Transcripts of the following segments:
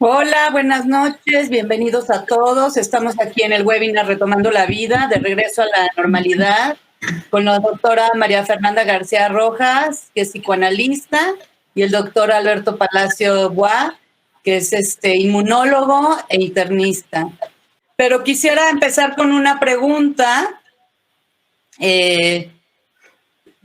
Hola, buenas noches, bienvenidos a todos. Estamos aquí en el webinar Retomando la Vida, de regreso a la normalidad, con la doctora María Fernanda García Rojas, que es psicoanalista, y el doctor Alberto Palacio Bois, que es inmunólogo e internista. Pero quisiera empezar con una pregunta,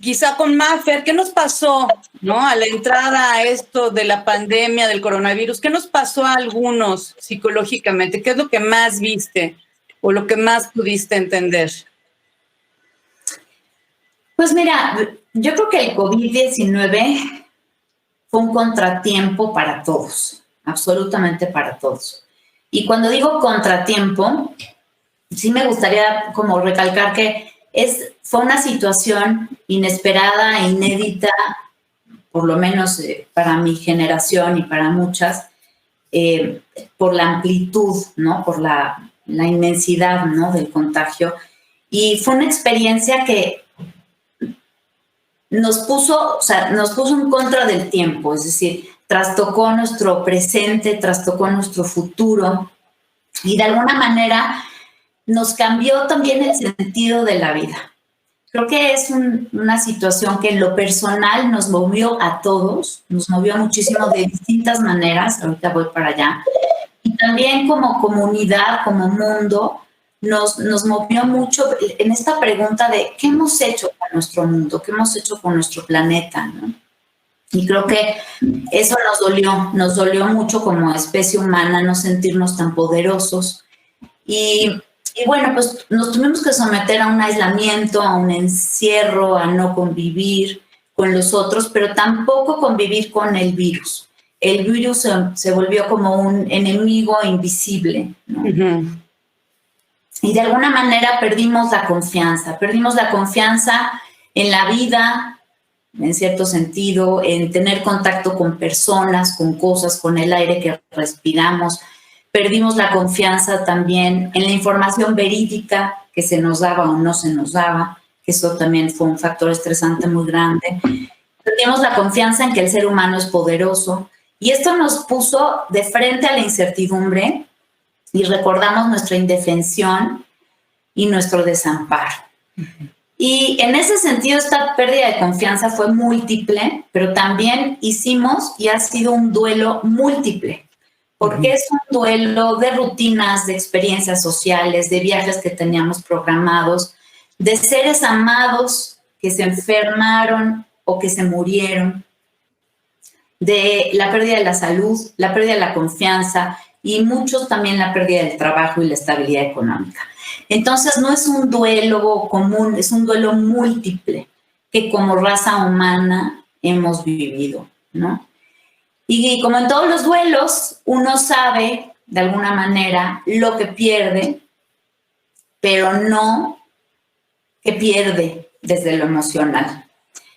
quizá con Mafer, ¿qué nos pasó, no, a la entrada a esto de la pandemia del coronavirus? ¿Qué nos pasó a algunos psicológicamente? ¿Qué es lo que más viste o lo que más pudiste entender? Pues mira, yo creo que el COVID-19 fue un contratiempo para todos, absolutamente para todos. Y cuando digo contratiempo, sí me gustaría como recalcar que fue una situación inesperada e inédita, por lo menos para mi generación y para muchas, por la amplitud, ¿no? Por la inmensidad, ¿no? Del contagio. Y fue una experiencia que nos puso en contra del tiempo, es decir, trastocó nuestro presente, trastocó nuestro futuro y de alguna manera nos cambió también el sentido de la vida. Creo que es una situación que en lo personal nos movió a todos, nos movió muchísimo de distintas maneras, ahorita voy para allá, y también como comunidad, como mundo, nos movió mucho en esta pregunta de qué hemos hecho para nuestro mundo, qué hemos hecho con nuestro planeta, ¿no? Y creo que eso nos dolió mucho como especie humana, no sentirnos tan poderosos. Y bueno, pues nos tuvimos que someter a un aislamiento, a un encierro, a no convivir con los otros, pero tampoco convivir con el virus. El virus se volvió como un enemigo invisible, ¿no? Uh-huh. Y de alguna manera perdimos la confianza en la vida, en cierto sentido, en tener contacto con personas, con cosas, con el aire que respiramos. Perdimos la confianza también en la información verídica que se nos daba o no se nos daba, que eso también fue un factor estresante muy grande. Perdimos la confianza en que el ser humano es poderoso y esto nos puso de frente a la incertidumbre y recordamos nuestra indefensión y nuestro desamparo. Uh-huh. Y en ese sentido, esta pérdida de confianza fue múltiple, pero también hicimos y ha sido un duelo múltiple, porque es un duelo de rutinas, de experiencias sociales, de viajes que teníamos programados, de seres amados que se enfermaron o que se murieron, de la pérdida de la salud, la pérdida de la confianza y muchos también la pérdida del trabajo y la estabilidad económica. Entonces no es un duelo común, es un duelo múltiple que como raza humana hemos vivido, ¿no? Y como en todos los duelos, uno sabe de alguna manera lo que pierde, pero no que pierde desde lo emocional.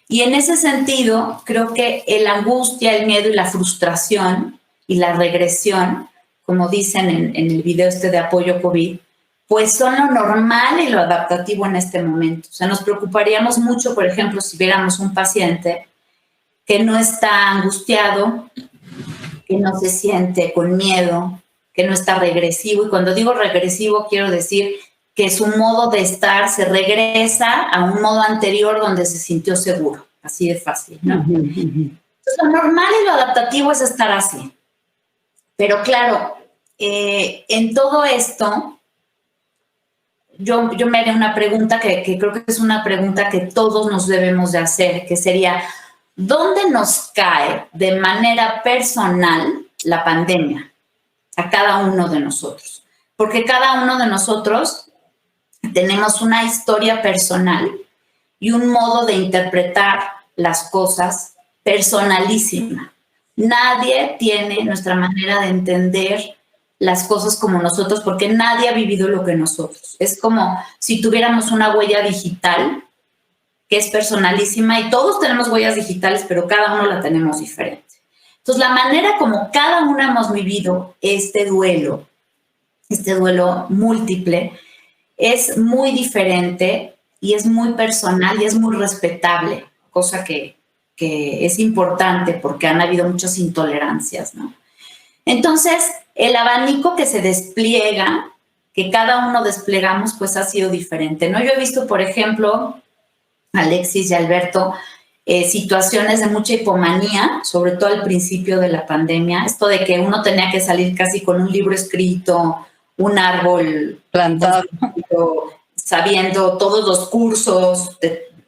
Y en ese sentido, creo que la angustia, el miedo y la frustración y la regresión, como dicen en el video de apoyo COVID, pues son lo normal y lo adaptativo en este momento. O sea, nos preocuparíamos mucho, por ejemplo, si viéramos un paciente que no está angustiado, que no se siente con miedo, que no está regresivo. Y cuando digo regresivo, quiero decir que su modo de estar se regresa a un modo anterior donde se sintió seguro. Así de fácil, ¿no? Uh-huh. Entonces, lo normal y lo adaptativo es estar así. Pero claro, en todo esto, yo me haré una pregunta que creo que es una pregunta que todos nos debemos de hacer, que sería, ¿dónde nos cae de manera personal la pandemia a cada uno de nosotros? Porque cada uno de nosotros tenemos una historia personal y un modo de interpretar las cosas personalísima. Nadie tiene nuestra manera de entender las cosas como nosotros, porque nadie ha vivido lo que nosotros. Es como si tuviéramos una huella digital que es personalísima y todos tenemos huellas digitales, pero cada uno la tenemos diferente. Entonces, la manera como cada uno hemos vivido este duelo múltiple, es muy diferente y es muy personal y es muy respetable, cosa que es importante porque han habido muchas intolerancias, ¿no? Entonces, el abanico que se despliega, que cada uno desplegamos, pues ha sido diferente, ¿no? Yo he visto, por ejemplo, Alexis y Alberto, situaciones de mucha hipomanía, sobre todo al principio de la pandemia, esto de que uno tenía que salir casi con un libro escrito, un árbol plantado, sabiendo todos los cursos,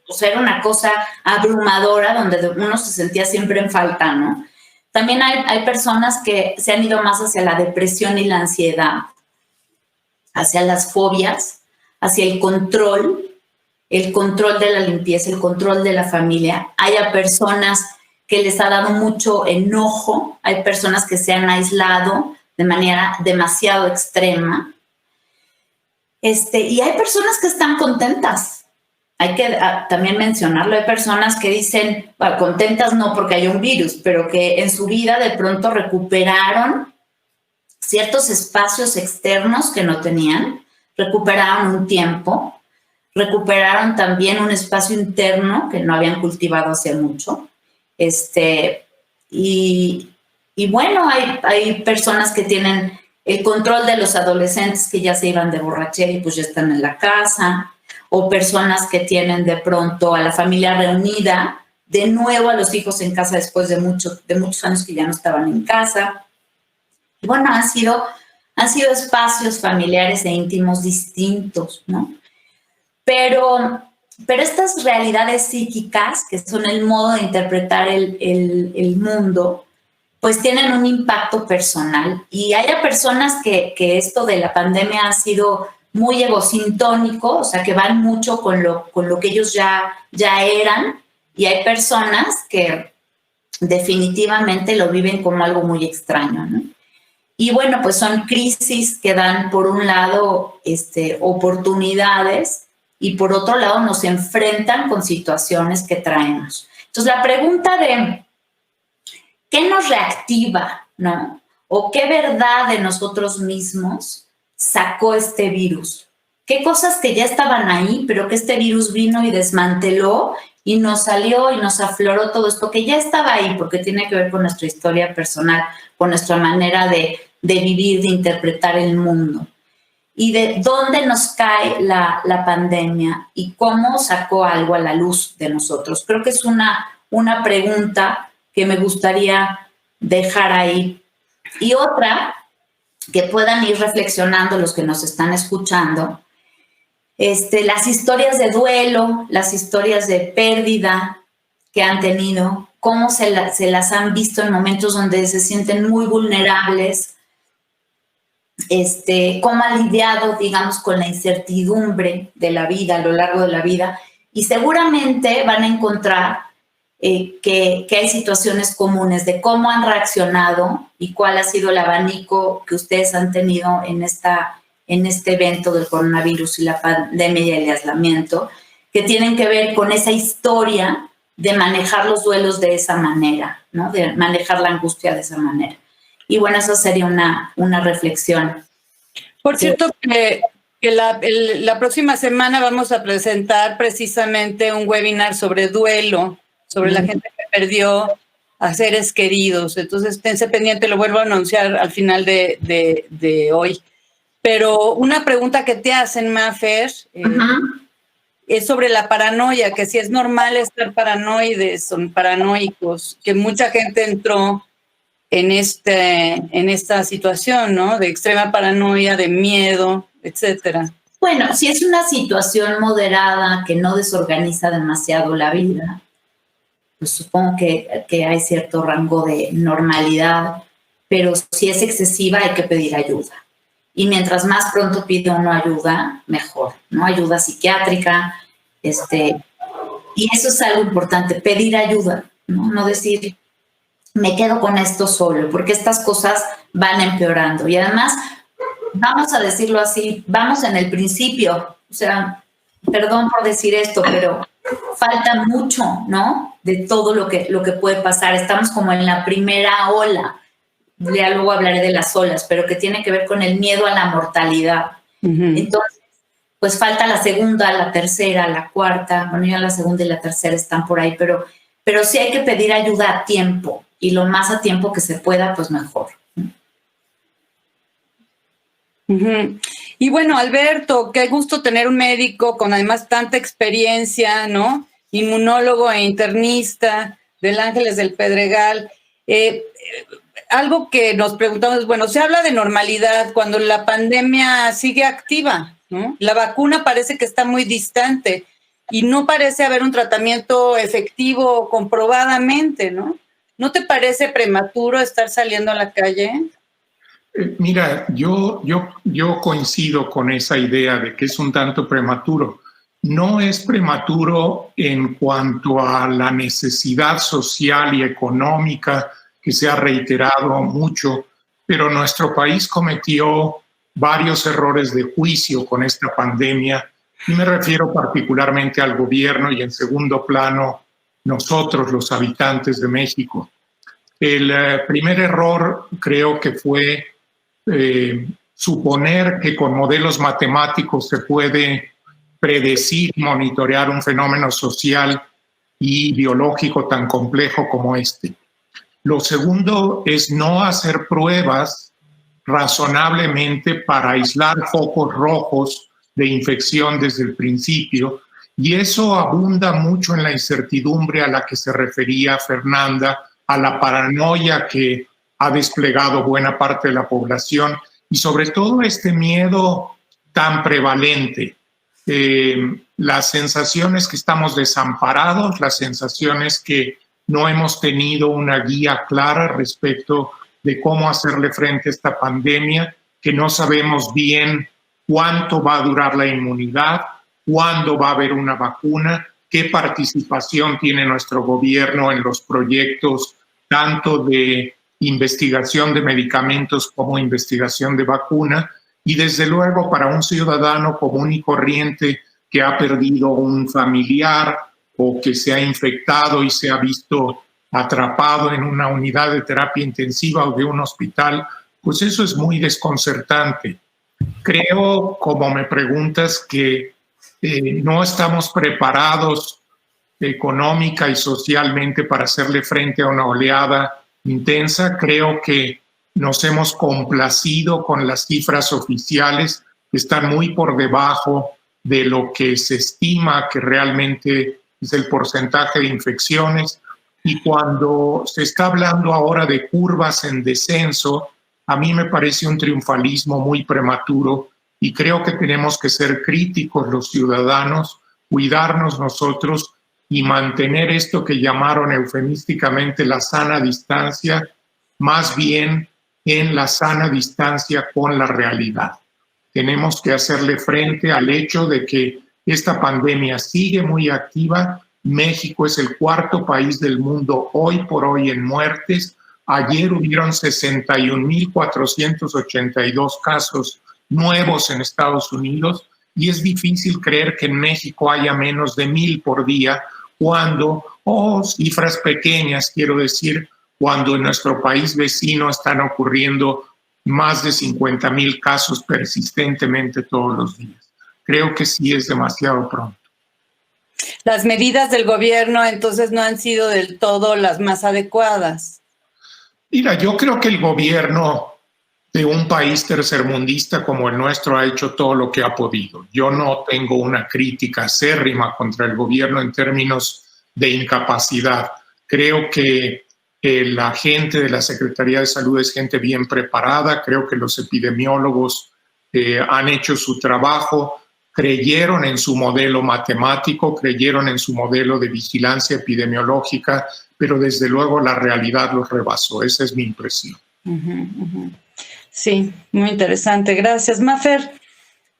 o sea, era una cosa abrumadora donde uno se sentía siempre en falta, ¿no? También hay personas que se han ido más hacia la depresión y la ansiedad, hacia las fobias, hacia el control de la limpieza, el control de la familia. Hay a personas que les ha dado mucho enojo, hay personas que se han aislado de manera demasiado extrema. Y hay personas que están contentas. Hay que también mencionarlo, hay personas que dicen, bueno, contentas no porque hay un virus, pero que en su vida de pronto recuperaron ciertos espacios externos que no tenían, recuperaron un tiempo, recuperaron también un espacio interno que no habían cultivado hace mucho. Y bueno, hay personas que tienen el control de los adolescentes que ya se iban de borrachera y pues ya están en la casa, o personas que tienen de pronto a la familia reunida, de nuevo a los hijos en casa después de muchos años que ya no estaban en casa. Y bueno, han sido espacios familiares e íntimos distintos, ¿no? Pero estas realidades psíquicas, que son el modo de interpretar el mundo, pues tienen un impacto personal. Y hay personas que esto de la pandemia ha sido muy egosintónico, o sea, que van mucho con lo que ellos ya eran, y hay personas que definitivamente lo viven como algo muy extraño, ¿no? Y bueno, pues son crisis que dan, por un lado, oportunidades, y por otro lado nos enfrentan con situaciones que traemos. Entonces, la pregunta de ¿qué nos reactiva, no? ¿O qué verdad de nosotros mismos sacó este virus? ¿Qué cosas que ya estaban ahí, pero que este virus vino y desmanteló y nos salió y nos afloró todo esto que ya estaba ahí, porque tiene que ver con nuestra historia personal, con nuestra manera de vivir, de interpretar el mundo? Y de dónde nos cae la pandemia y cómo sacó algo a la luz de nosotros. Creo que es una pregunta que me gustaría dejar ahí. Y otra, que puedan ir reflexionando los que nos están escuchando, las historias de duelo, las historias de pérdida que han tenido, cómo se las han visto en momentos donde se sienten muy vulnerables, cómo han lidiado, digamos, con la incertidumbre de la vida a lo largo de la vida, y seguramente van a encontrar que hay situaciones comunes de cómo han reaccionado y cuál ha sido el abanico que ustedes han tenido en este evento del coronavirus y la pandemia y el aislamiento, que tienen que ver con esa historia de manejar los duelos de esa manera, ¿no? De manejar la angustia de esa manera. Y bueno, eso sería una reflexión. Por cierto, que la próxima semana vamos a presentar precisamente un webinar sobre duelo, sobre la gente que perdió a seres queridos. Entonces, esténse pendiente, lo vuelvo a anunciar al final de hoy. Pero una pregunta que te hacen, Mafer, es sobre la paranoia, que si es normal estar paranoides, son paranoicos, que mucha gente entró en esta situación, ¿no? De extrema paranoia, de miedo, etcétera. Bueno, si es una situación moderada que no desorganiza demasiado la vida, pues supongo que hay cierto rango de normalidad, pero si es excesiva hay que pedir ayuda. Y mientras más pronto pide uno ayuda, mejor, ¿no? Ayuda psiquiátrica, y eso es algo importante, pedir ayuda, ¿no? No decir, me quedo con esto solo, porque estas cosas van empeorando. Y además, vamos a decirlo así, vamos en el principio, o sea, perdón por decir esto, pero falta mucho, ¿no? De todo lo que puede pasar. Estamos como en la primera ola. Ya luego hablaré de las olas, pero que tiene que ver con el miedo a la mortalidad. Entonces, pues falta la segunda, la tercera, la cuarta. Bueno, ya la segunda y la tercera están por ahí, pero sí hay que pedir ayuda a tiempo, y lo más a tiempo que se pueda, pues mejor. Uh-huh. Y bueno, Alberto, qué gusto tener un médico con además tanta experiencia, ¿no? Inmunólogo e internista del Ángeles del Pedregal. Algo que nos preguntamos, bueno, se habla de normalidad cuando la pandemia sigue activa, ¿no? La vacuna parece que está muy distante y no parece haber un tratamiento efectivo comprobadamente, ¿no? ¿No te parece prematuro estar saliendo a la calle? Mira, yo coincido con esa idea de que es un tanto prematuro. No es prematuro en cuanto a la necesidad social y económica que se ha reiterado mucho, pero nuestro país cometió varios errores de juicio con esta pandemia y me refiero particularmente al gobierno y en segundo plano nosotros, los habitantes de México. El primer error creo que fue suponer que con modelos matemáticos se puede predecir y monitorear un fenómeno social y biológico tan complejo como este. Lo segundo es no hacer pruebas razonablemente para aislar focos rojos de infección desde el principio, y eso abunda mucho en la incertidumbre a la que se refería Fernanda, a la paranoia que ha desplegado buena parte de la población y sobre todo este miedo tan prevalente. Las sensaciones que estamos desamparados, las sensaciones que no hemos tenido una guía clara respecto de cómo hacerle frente a esta pandemia, que no sabemos bien cuánto va a durar la inmunidad, cuándo va a haber una vacuna, qué participación tiene nuestro gobierno en los proyectos tanto de investigación de medicamentos como investigación de vacuna, y desde luego para un ciudadano común y corriente que ha perdido un familiar o que se ha infectado y se ha visto atrapado en una unidad de terapia intensiva o de un hospital, pues eso es muy desconcertante. Creo, como me preguntas, que no estamos preparados económica y socialmente para hacerle frente a una oleada intensa. Creo que nos hemos complacido con las cifras oficiales, que están muy por debajo de lo que se estima que realmente es el porcentaje de infecciones. Y cuando se está hablando ahora de curvas en descenso, a mí me parece un triunfalismo muy prematuro y creo que tenemos que ser críticos los ciudadanos, cuidarnos nosotros y mantener esto que llamaron eufemísticamente la sana distancia, más bien en la sana distancia con la realidad. Tenemos que hacerle frente al hecho de que esta pandemia sigue muy activa. México es el cuarto país del mundo hoy por hoy en muertes. Ayer hubieron 61.482 casos nuevos en Estados Unidos y es difícil creer que en México haya menos de 1,000 por día, cuando, cifras pequeñas, quiero decir, cuando en nuestro país vecino están ocurriendo más de 50,000 casos persistentemente todos los días. Creo que sí es demasiado pronto. Las medidas del gobierno entonces no han sido del todo las más adecuadas. Mira, yo creo que el gobierno de un país tercermundista como el nuestro ha hecho todo lo que ha podido. Yo no tengo una crítica acérrima contra el gobierno en términos de incapacidad. Creo que la gente de la Secretaría de Salud es gente bien preparada. Creo que los epidemiólogos han hecho su trabajo, creyeron en su modelo matemático, creyeron en su modelo de vigilancia epidemiológica, pero desde luego la realidad los rebasó. Esa es mi impresión. Sí, muy interesante. Gracias, Mafer.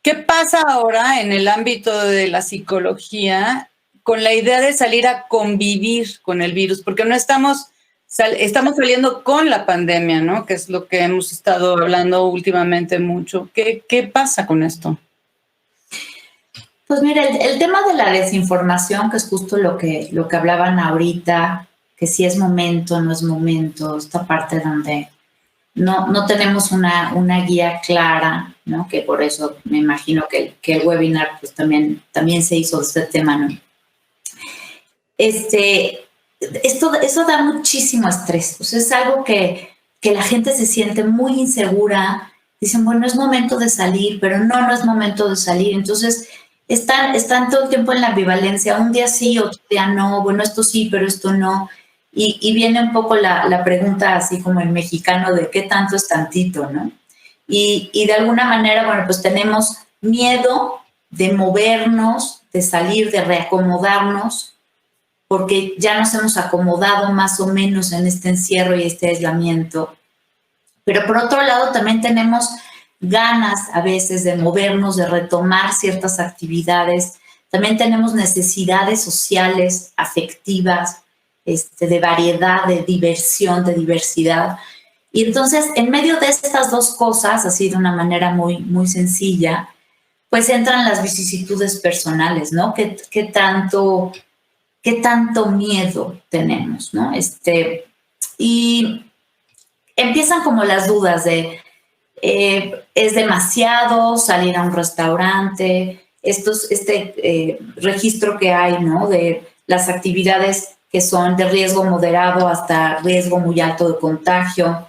¿Qué pasa ahora en el ámbito de la psicología con la idea de salir a convivir con el virus? Porque no estamos saliendo con la pandemia, ¿no? Que es lo que hemos estado hablando últimamente mucho. ¿Qué pasa con esto? Pues mira, el tema de la desinformación, que es justo lo que hablaban ahorita, que si es momento, no es momento, esta parte donde no tenemos una guía clara, ¿no? Que por eso me imagino que el webinar pues también se hizo de este tema, ¿no? Eso da muchísimo estrés. Pues es algo que la gente se siente muy insegura, dicen, bueno, es momento de salir, pero no es momento de salir. Entonces, están todo el tiempo en la ambivalencia, un día sí, otro día no, bueno, esto sí, pero esto no. Y viene un poco la pregunta, así como en mexicano, de qué tanto es tantito, ¿no? Y de alguna manera, bueno, pues tenemos miedo de movernos, de salir, de reacomodarnos, porque ya nos hemos acomodado más o menos en este encierro y este aislamiento. Pero por otro lado también tenemos ganas a veces de movernos, de retomar ciertas actividades. También tenemos necesidades sociales, afectivas, de variedad, de diversión, de diversidad. Y entonces, en medio de estas dos cosas, así de una manera muy, muy sencilla, pues entran las vicisitudes personales, ¿no? ¿Qué tanto miedo tenemos, ¿no? Y empiezan como las dudas de, ¿es demasiado salir a un restaurante? Registro que hay, ¿no? De las actividades que son de riesgo moderado hasta riesgo muy alto de contagio,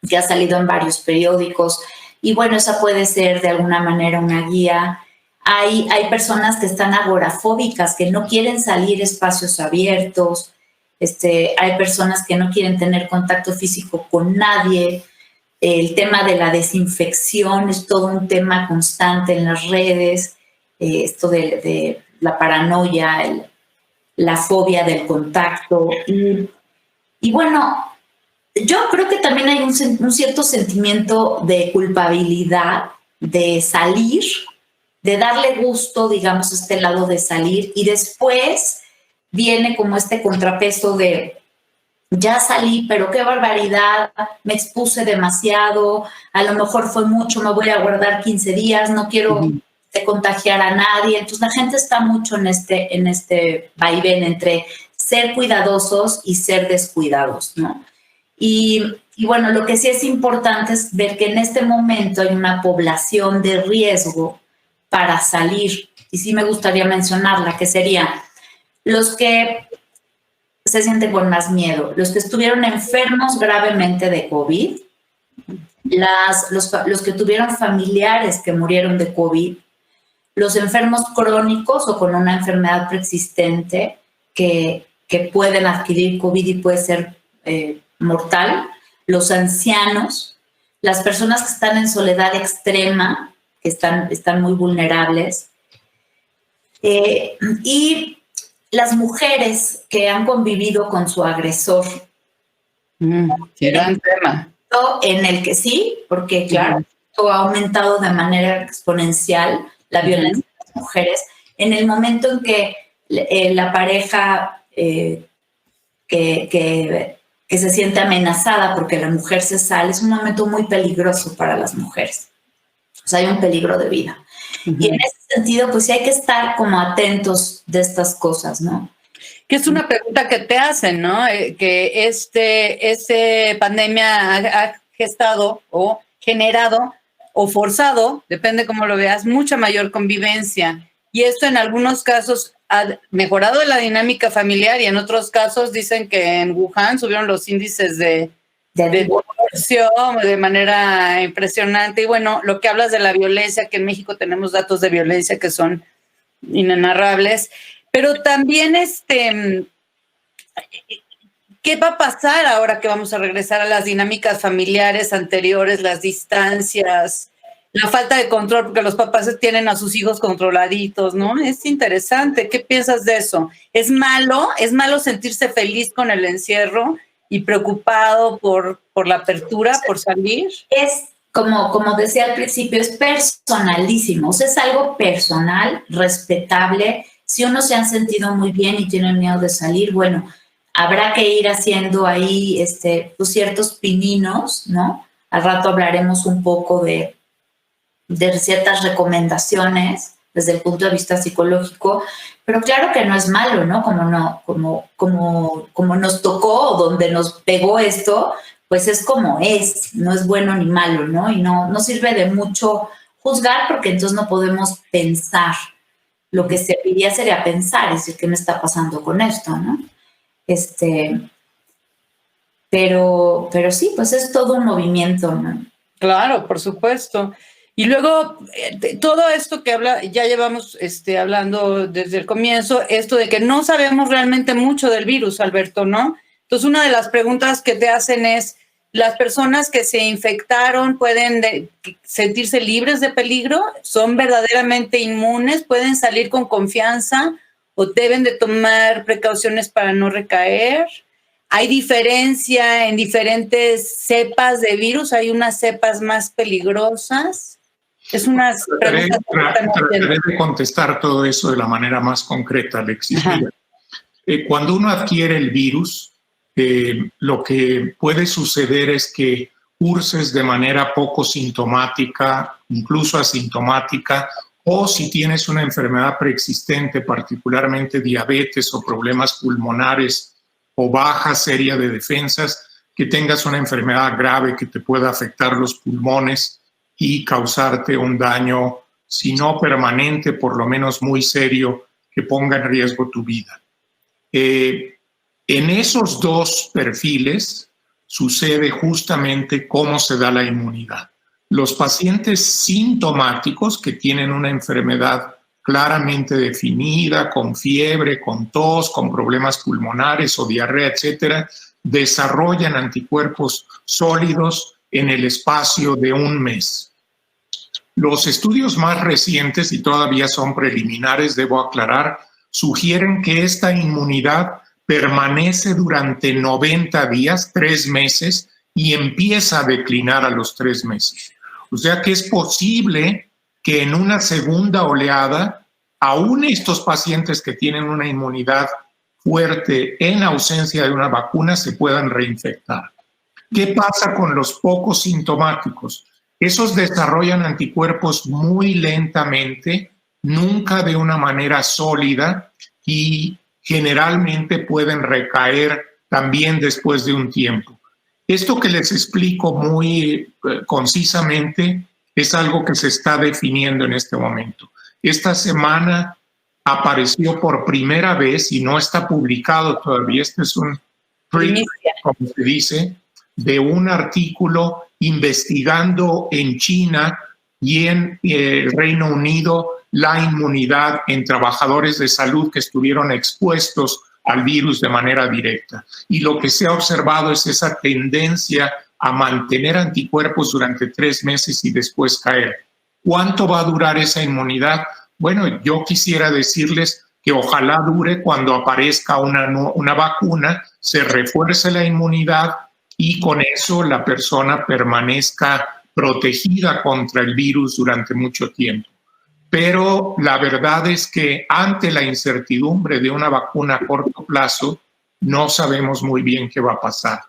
que ha salido en varios periódicos. Y bueno, esa puede ser de alguna manera una guía. Hay personas que están agorafóbicas, que no quieren salir a espacios abiertos. Hay personas que no quieren tener contacto físico con nadie. El tema de la desinfección es todo un tema constante en las redes. Esto de la paranoia, la fobia del contacto. Y bueno, yo creo que también hay un cierto sentimiento de culpabilidad de salir, de darle gusto, digamos, a este lado de salir, y después viene como este contrapeso de ya salí, pero qué barbaridad, me expuse demasiado, a lo mejor fue mucho, me voy a guardar 15 días, no quiero contagiar a nadie. Entonces la gente está mucho en este vaivén entre ser cuidadosos y ser descuidados, ¿no? Y bueno, lo que sí es importante es ver que en este momento hay una población de riesgo para salir, y sí me gustaría mencionarla, que serían los que se sienten con más miedo, los que estuvieron enfermos gravemente de COVID, los que tuvieron familiares que murieron de COVID, los enfermos crónicos o con una enfermedad preexistente que pueden adquirir COVID y puede ser mortal, los ancianos, las personas que están en soledad extrema, que están muy vulnerables, y las mujeres que han convivido con su agresor. Gran tema. En el que sí, porque claro, esto ha aumentado de manera exponencial la violencia de las mujeres. En el momento en que la pareja que se siente amenazada porque la mujer se sale, es un momento muy peligroso para las mujeres. O sea, hay un peligro de vida. Y en ese sentido, pues sí hay que estar como atentos de estas cosas, ¿no? Que es una pregunta que te hacen, ¿no? Que pandemia ha gestado o generado o forzado, depende cómo lo veas, mucha mayor convivencia. Y esto en algunos casos ha mejorado la dinámica familiar y en otros casos dicen que en Wuhan subieron los índices de divorcio de manera impresionante. Y bueno, lo que hablas de la violencia, que en México tenemos datos de violencia que son inenarrables, pero también ¿qué va a pasar ahora que vamos a regresar a las dinámicas familiares anteriores, las distancias, la falta de control, porque los papás tienen a sus hijos controladitos, ¿no? Es interesante. ¿Qué piensas de eso? ¿Es malo? ¿Es malo sentirse feliz con el encierro y preocupado por la apertura, por salir? Es, como decía al principio, es personalísimo. O sea, es algo personal, respetable. Si uno se han sentido muy bien y tienen miedo de salir, bueno, habrá que ir haciendo ahí pues ciertos pininos, ¿no? Al rato hablaremos un poco de ciertas recomendaciones desde el punto de vista psicológico, pero claro que no es malo, ¿no? Como nos tocó, donde nos pegó esto, pues es como es, no es bueno ni malo, ¿no? Y no sirve de mucho juzgar, porque entonces no podemos pensar. Lo que serviría sería pensar, es decir, ¿qué me está pasando con esto, no? Pero sí, pues es todo un movimiento, ¿no? Claro, por supuesto. Y luego, todo esto que ya llevamos hablando desde el comienzo, esto de que no sabemos realmente mucho del virus, Alberto, ¿no? Entonces, una de las preguntas que te hacen es, ¿las personas que se infectaron pueden sentirse libres de peligro? ¿Son verdaderamente inmunes? ¿Pueden salir con confianza? ¿O deben de tomar precauciones para no recaer? ¿Hay diferencia en diferentes cepas de virus? ¿Hay unas cepas más peligrosas? Es unas preguntas. Trataré de contestar todo eso de la manera más concreta, Alexis. Cuando uno adquiere el virus, lo que puede suceder es que curses de manera poco sintomática, incluso asintomática, o si tienes una enfermedad preexistente, particularmente diabetes o problemas pulmonares o baja seria de defensas, que tengas una enfermedad grave que te pueda afectar los pulmones y causarte un daño, si no permanente, por lo menos muy serio, que ponga en riesgo tu vida. En esos dos perfiles sucede justamente cómo se da la inmunidad. Los pacientes sintomáticos que tienen una enfermedad claramente definida, con fiebre, con tos, con problemas pulmonares o diarrea, etcétera, desarrollan anticuerpos sólidos en el espacio de un mes. Los estudios más recientes, y todavía son preliminares, debo aclarar, sugieren que esta inmunidad permanece durante 90 días, 3 meses, y empieza a declinar a los 3 meses. O sea que es posible que en una segunda oleada, aún estos pacientes que tienen una inmunidad fuerte en ausencia de una vacuna se puedan reinfectar. ¿Qué pasa con los pocos sintomáticos? Esos desarrollan anticuerpos muy lentamente, nunca de una manera sólida, y generalmente pueden recaer también después de un tiempo. Esto que les explico muy concisamente es algo que se está definiendo en este momento. Esta semana apareció por primera vez, y no está publicado todavía, este es un preprint, como se dice, de un artículo investigando en China y en el Reino Unido la inmunidad en trabajadores de salud que estuvieron expuestos al virus de manera directa. Y lo que se ha observado es esa tendencia a mantener anticuerpos durante 3 meses y después caer. ¿Cuánto va a durar esa inmunidad? Bueno, yo quisiera decirles que ojalá dure cuando aparezca una vacuna, se refuerce la inmunidad y con eso la persona permanezca protegida contra el virus durante mucho tiempo. Pero la verdad es que ante la incertidumbre de una vacuna a corto plazo, no sabemos muy bien qué va a pasar.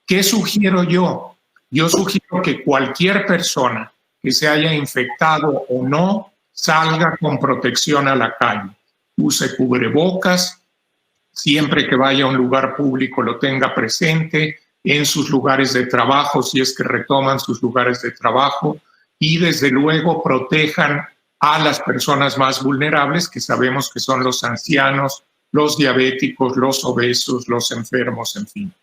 ¿Qué sugiero yo? Yo sugiero que cualquier persona que se haya infectado o no salga con protección a la calle. Use cubrebocas, siempre que vaya a un lugar público lo tenga presente, en sus lugares de trabajo, si es que retoman sus lugares de trabajo, y desde luego protejan a las personas más vulnerables, que sabemos que son los ancianos, los diabéticos, los obesos, los enfermos, en fin.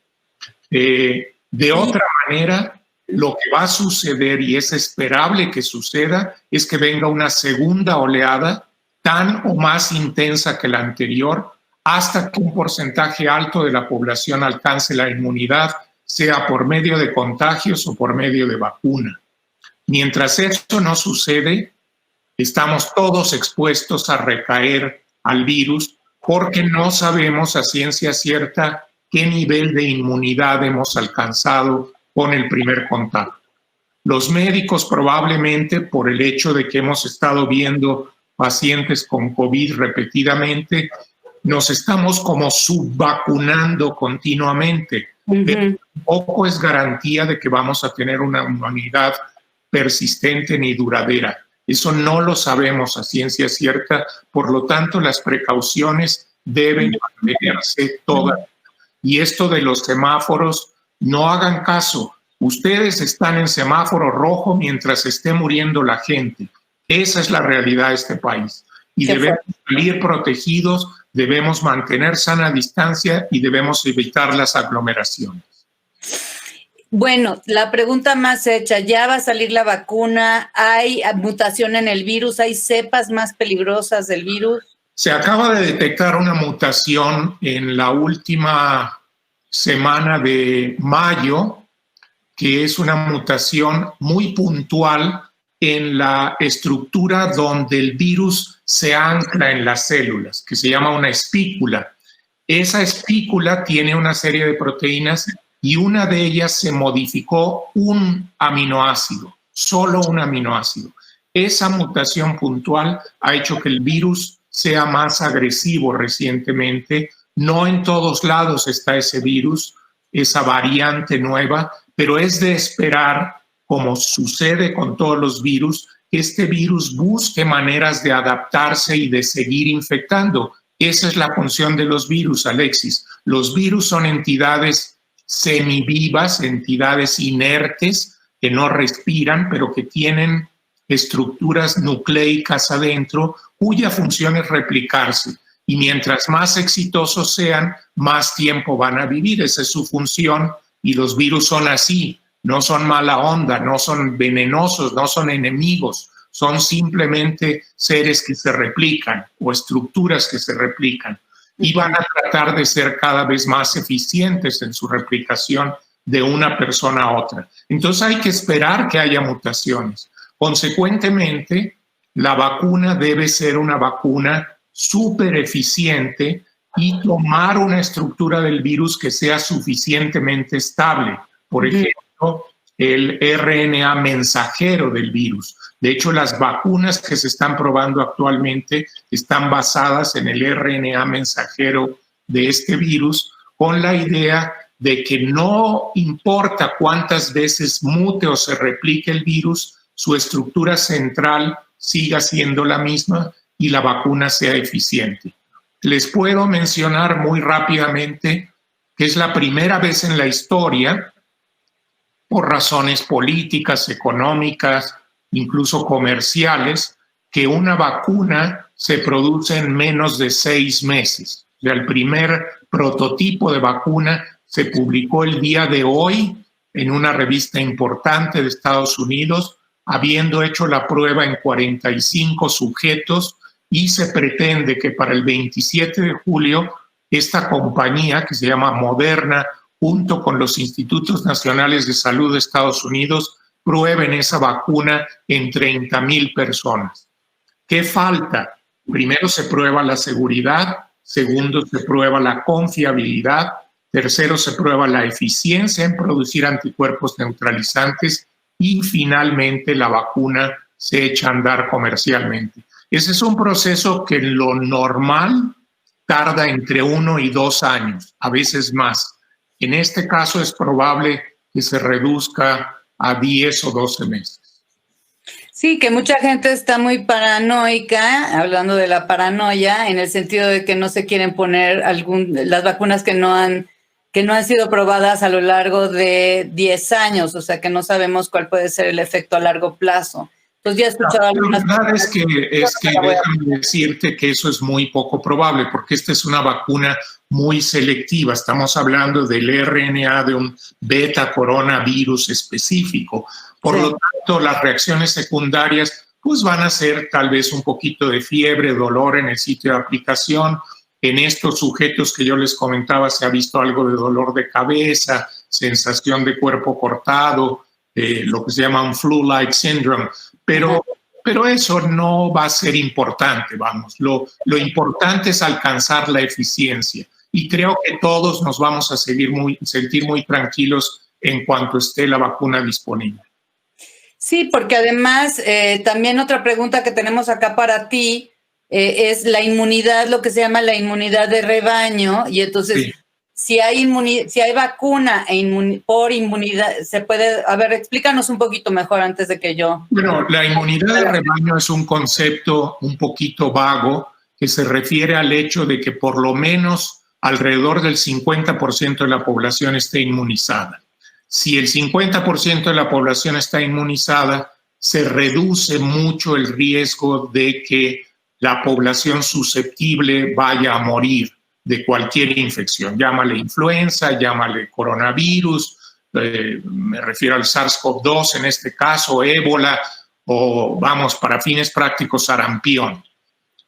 De otra manera, lo que va a suceder, y es esperable que suceda, es que venga una segunda oleada tan o más intensa que la anterior, hasta que un porcentaje alto de la población alcance la inmunidad, sea por medio de contagios o por medio de vacuna. Mientras esto no sucede, estamos todos expuestos a recaer al virus porque no sabemos a ciencia cierta qué nivel de inmunidad hemos alcanzado con el primer contacto. Los médicos probablemente, por el hecho de que hemos estado viendo pacientes con COVID repetidamente, nos estamos como subvacunando continuamente. Pero tampoco es garantía de que vamos a tener una inmunidad persistente ni duradera. Eso no lo sabemos a ciencia cierta, por lo tanto las precauciones deben mantenerse todas. Y esto de los semáforos, no hagan caso. Ustedes están en semáforo rojo mientras esté muriendo la gente. Esa es la realidad de este país. Y debemos salir protegidos, debemos mantener sana distancia y debemos evitar las aglomeraciones. Bueno, la pregunta más hecha, ¿ya va a salir la vacuna? ¿Hay mutación en el virus? ¿Hay cepas más peligrosas del virus? Se acaba de detectar una mutación en la última semana de mayo, que es una mutación muy puntual en la estructura donde el virus se ancla en las células, que se llama una espícula. Esa espícula tiene una serie de proteínas y una de ellas se modificó un aminoácido, solo un aminoácido. Esa mutación puntual ha hecho que el virus sea más agresivo recientemente. No en todos lados está ese virus, esa variante nueva, pero es de esperar, como sucede con todos los virus, que este virus busque maneras de adaptarse y de seguir infectando. Esa es la función de los virus, Alexis. Los virus son entidades semivivas, entidades inertes que no respiran, pero que tienen estructuras nucleicas adentro cuya función es replicarse. Y mientras más exitosos sean, más tiempo van a vivir. Esa es su función y los virus son así. No son mala onda, no son venenosos, no son enemigos. Son simplemente seres que se replican o estructuras que se replican y van a tratar de ser cada vez más eficientes en su replicación de una persona a otra. Entonces hay que esperar que haya mutaciones. Consecuentemente, la vacuna debe ser una vacuna súper eficiente y tomar una estructura del virus que sea suficientemente estable. Por ejemplo, el RNA mensajero del virus. De hecho, las vacunas que se están probando actualmente están basadas en el RNA mensajero de este virus, con la idea de que no importa cuántas veces mute o se replique el virus, su estructura central siga siendo la misma y la vacuna sea eficiente. Les puedo mencionar muy rápidamente que es la primera vez en la historia, por razones políticas, económicas, incluso comerciales, que una vacuna se produce en menos de 6 meses. O sea, el primer prototipo de vacuna se publicó el día de hoy en una revista importante de Estados Unidos, habiendo hecho la prueba en 45 sujetos, y se pretende que para el 27 de julio esta compañía, que se llama Moderna, junto con los Institutos Nacionales de Salud de Estados Unidos, prueben esa vacuna en 30,000 personas. ¿Qué falta? Primero se prueba la seguridad, segundo se prueba la confiabilidad, tercero se prueba la eficiencia en producir anticuerpos neutralizantes y finalmente la vacuna se echa a andar comercialmente. Ese es un proceso que en lo normal tarda entre 1 y 2 años, a veces más. En este caso es probable que se reduzca a 10 o 12 meses. Sí, que mucha gente está muy paranoica, hablando de la paranoia, en el sentido de que no se quieren poner las vacunas que no han sido probadas a lo largo de 10 años, o sea que no sabemos cuál puede ser el efecto a largo plazo. Entonces ya he escuchado algunas cosas. La verdad es que déjame decirte que eso es muy poco probable, porque esta es una vacuna muy selectiva. Estamos hablando del RNA de un beta coronavirus específico. Por lo tanto, las reacciones secundarias pues van a ser tal vez un poquito de fiebre, dolor en el sitio de aplicación. En estos sujetos que yo les comentaba se ha visto algo de dolor de cabeza, sensación de cuerpo cortado, lo que se llama un flu-like syndrome. Pero eso no va a ser importante, vamos. Lo importante es alcanzar la eficiencia. Y creo que todos nos vamos a sentir muy tranquilos en cuanto esté la vacuna disponible. Sí, porque además también otra pregunta que tenemos acá para ti es la inmunidad, lo que se llama la inmunidad de rebaño. Y entonces, sí. Si hay vacuna por inmunidad, se puede... A ver, explícanos un poquito mejor antes de que yo... Bueno, la inmunidad de rebaño es un concepto un poquito vago que se refiere al hecho de que por lo menos alrededor del 50% de la población esté inmunizada. Si el 50% de la población está inmunizada, se reduce mucho el riesgo de que la población susceptible vaya a morir de cualquier infección. Llámale influenza, llámale coronavirus, me refiero al SARS-CoV-2 en este caso, ébola o, vamos, para fines prácticos, sarampión.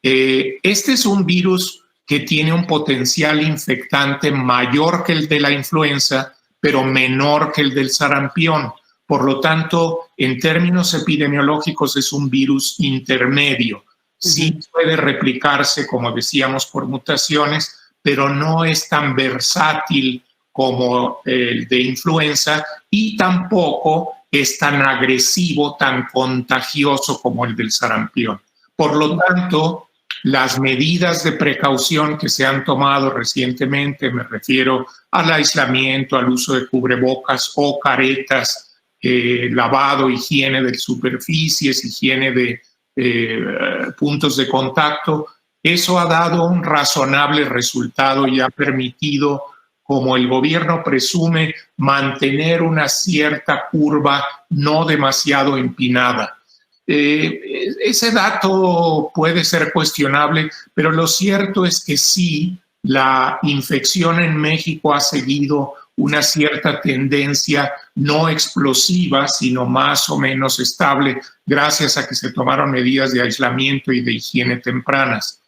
Este es un virus que tiene un potencial infectante mayor que el de la influenza, pero menor que el del sarampión. Por lo tanto, en términos epidemiológicos es un virus intermedio. Sí puede replicarse, como decíamos, por mutaciones, pero no es tan versátil como el de influenza y tampoco es tan agresivo, tan contagioso como el del sarampión. Por lo tanto, las medidas de precaución que se han tomado recientemente, me refiero al aislamiento, al uso de cubrebocas o caretas, lavado, higiene de superficies, higiene de puntos de contacto, eso ha dado un razonable resultado y ha permitido, como el gobierno presume, mantener una cierta curva no demasiado empinada. Ese dato puede ser cuestionable, pero lo cierto es que sí, la infección en México ha seguido una cierta tendencia no explosiva, sino más o menos estable, gracias a que se tomaron medidas de aislamiento y de higiene tempranas.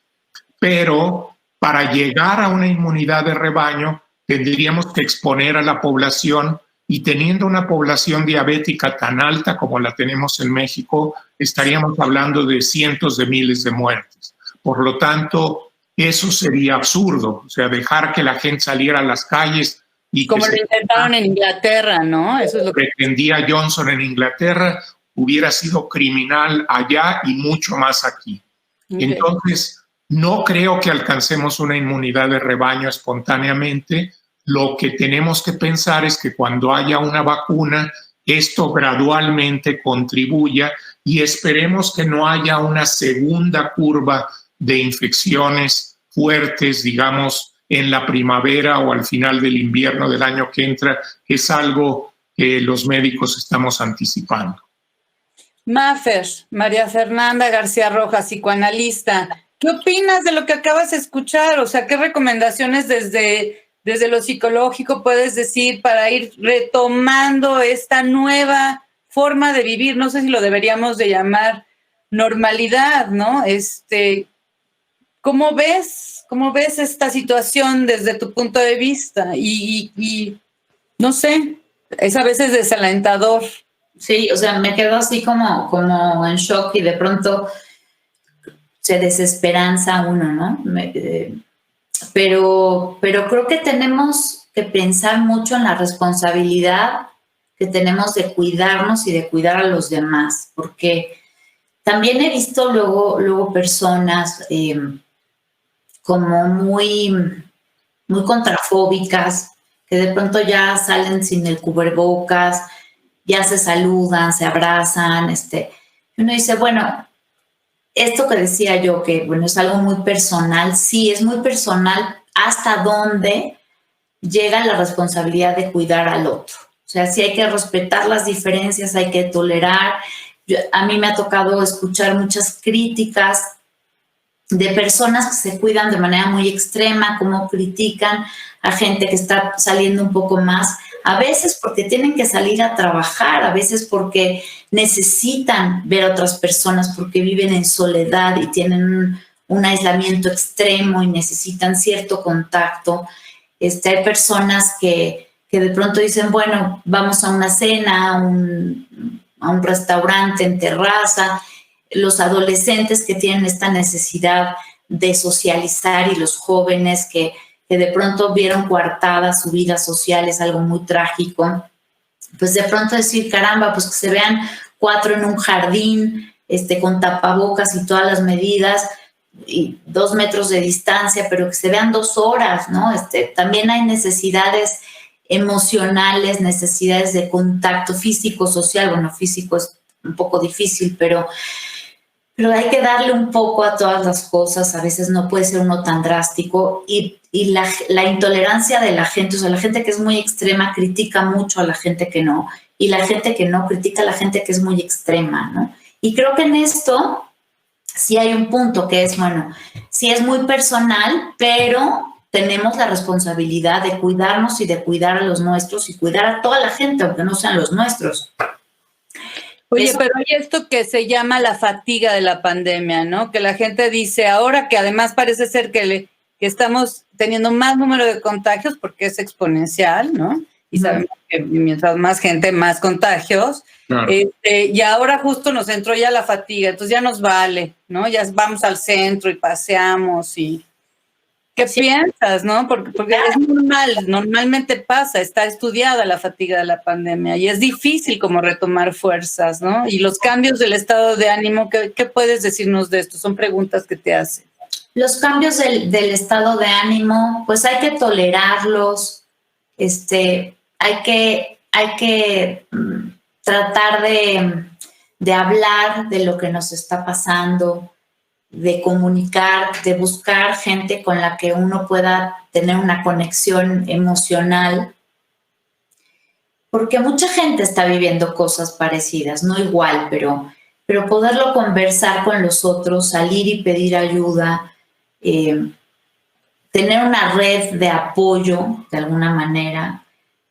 Pero para llegar a una inmunidad de rebaño, tendríamos que exponer a la población, y teniendo una población diabética tan alta como la tenemos en México, estaríamos hablando de cientos de miles de muertes. Por lo tanto, eso sería absurdo, o sea, dejar que la gente saliera a las calles y como lo intentaron en Inglaterra, ¿no? Eso es lo que pretendía Johnson en Inglaterra, hubiera sido criminal allá y mucho más aquí. Okay. Entonces, no creo que alcancemos una inmunidad de rebaño espontáneamente. Lo que tenemos que pensar es que cuando haya una vacuna, esto gradualmente contribuya y esperemos que no haya una segunda curva de infecciones fuertes, digamos, en la primavera o al final del invierno del año que entra, que es algo que los médicos estamos anticipando. Mafer, María Fernanda García Rojas, psicoanalista, ¿qué opinas de lo que acabas de escuchar? O sea, ¿qué recomendaciones desde lo psicológico puedes decir para ir retomando esta nueva forma de vivir? No sé si lo deberíamos de llamar normalidad, ¿no? ¿Cómo ves esta situación desde tu punto de vista? Y no sé, es a veces desalentador. Sí, o sea, me quedo así como en shock y de pronto se desesperanza uno, ¿no? Pero creo que tenemos que pensar mucho en la responsabilidad que tenemos de cuidarnos y de cuidar a los demás, porque también he visto luego personas como muy contrafóbicas, que de pronto ya salen sin el cubrebocas, ya se saludan, se abrazan, y uno dice, bueno, esto que decía yo, que bueno, es algo muy personal, sí, es muy personal hasta dónde llega la responsabilidad de cuidar al otro. O sea, sí hay que respetar las diferencias, hay que tolerar. A mí me ha tocado escuchar muchas críticas de personas que se cuidan de manera muy extrema, como critican a gente que está saliendo un poco más, a veces porque tienen que salir a trabajar, a veces porque necesitan ver a otras personas, porque viven en soledad y tienen un aislamiento extremo y necesitan cierto contacto. Hay personas que de pronto dicen, bueno, vamos a una cena, a un restaurante en terraza. Los adolescentes que tienen esta necesidad de socializar y los jóvenes que de pronto vieron coartada su vida social, es algo muy trágico. Pues de pronto decir, caramba, pues que se vean 4 en un jardín, con tapabocas y todas las medidas, y 2 metros de distancia, pero que se vean 2 horas, ¿no? También hay necesidades emocionales, necesidades de contacto físico, social. Bueno, físico es un poco difícil, pero hay que darle un poco a todas las cosas. A veces no puede ser uno tan drástico y la intolerancia de la gente, o sea, la gente que es muy extrema critica mucho a la gente que no, y la gente que no critica a la gente que es muy extrema, ¿no? Y creo que en esto sí hay un punto que es, bueno, sí es muy personal, pero tenemos la responsabilidad de cuidarnos y de cuidar a los nuestros y cuidar a toda la gente, aunque no sean los nuestros. Oye, pero hay esto que se llama la fatiga de la pandemia, ¿no? Que la gente dice ahora que además parece ser que estamos teniendo más número de contagios porque es exponencial, ¿no? Y sabemos que mientras más gente, más contagios. Claro. Y ahora justo nos entró ya la fatiga, entonces ya nos vale, ¿no? Ya vamos al centro y paseamos y... ¿Qué piensas, no? Porque es normal, normalmente pasa, está estudiada la fatiga de la pandemia y es difícil como retomar fuerzas, ¿no? Y los cambios del estado de ánimo, ¿qué puedes decirnos de esto? Son preguntas que te hacen. Los cambios del estado de ánimo, pues hay que tolerarlos, hay que tratar de hablar de lo que nos está pasando, de comunicar, de buscar gente con la que uno pueda tener una conexión emocional, porque mucha gente está viviendo cosas parecidas, no igual, pero poderlo conversar con los otros, salir y pedir ayuda, tener una red de apoyo de alguna manera,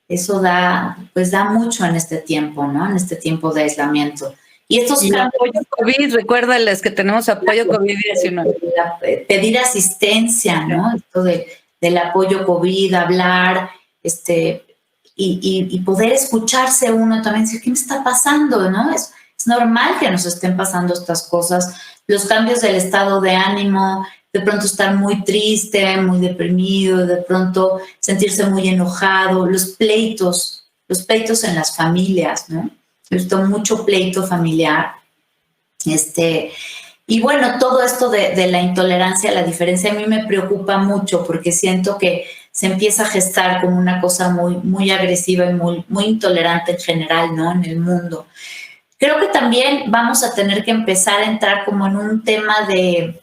eso da mucho en este tiempo, ¿no? En este tiempo de aislamiento. Y estos apoyo COVID, recuérdales que tenemos apoyo COVID-19. Pedir asistencia, ¿no? Esto del apoyo COVID, hablar, y poder escucharse uno también, decir, ¿qué me está pasando, no? Es normal que nos estén pasando estas cosas. Los cambios del estado de ánimo, de pronto estar muy triste, muy deprimido, de pronto sentirse muy enojado, los pleitos en las familias, ¿no? He visto mucho pleito familiar. Y bueno, todo esto de la intolerancia a la diferencia a mí me preocupa mucho porque siento que se empieza a gestar como una cosa muy, muy agresiva y muy, muy intolerante en general, ¿no? En el mundo. Creo que también vamos a tener que empezar a entrar como en un tema de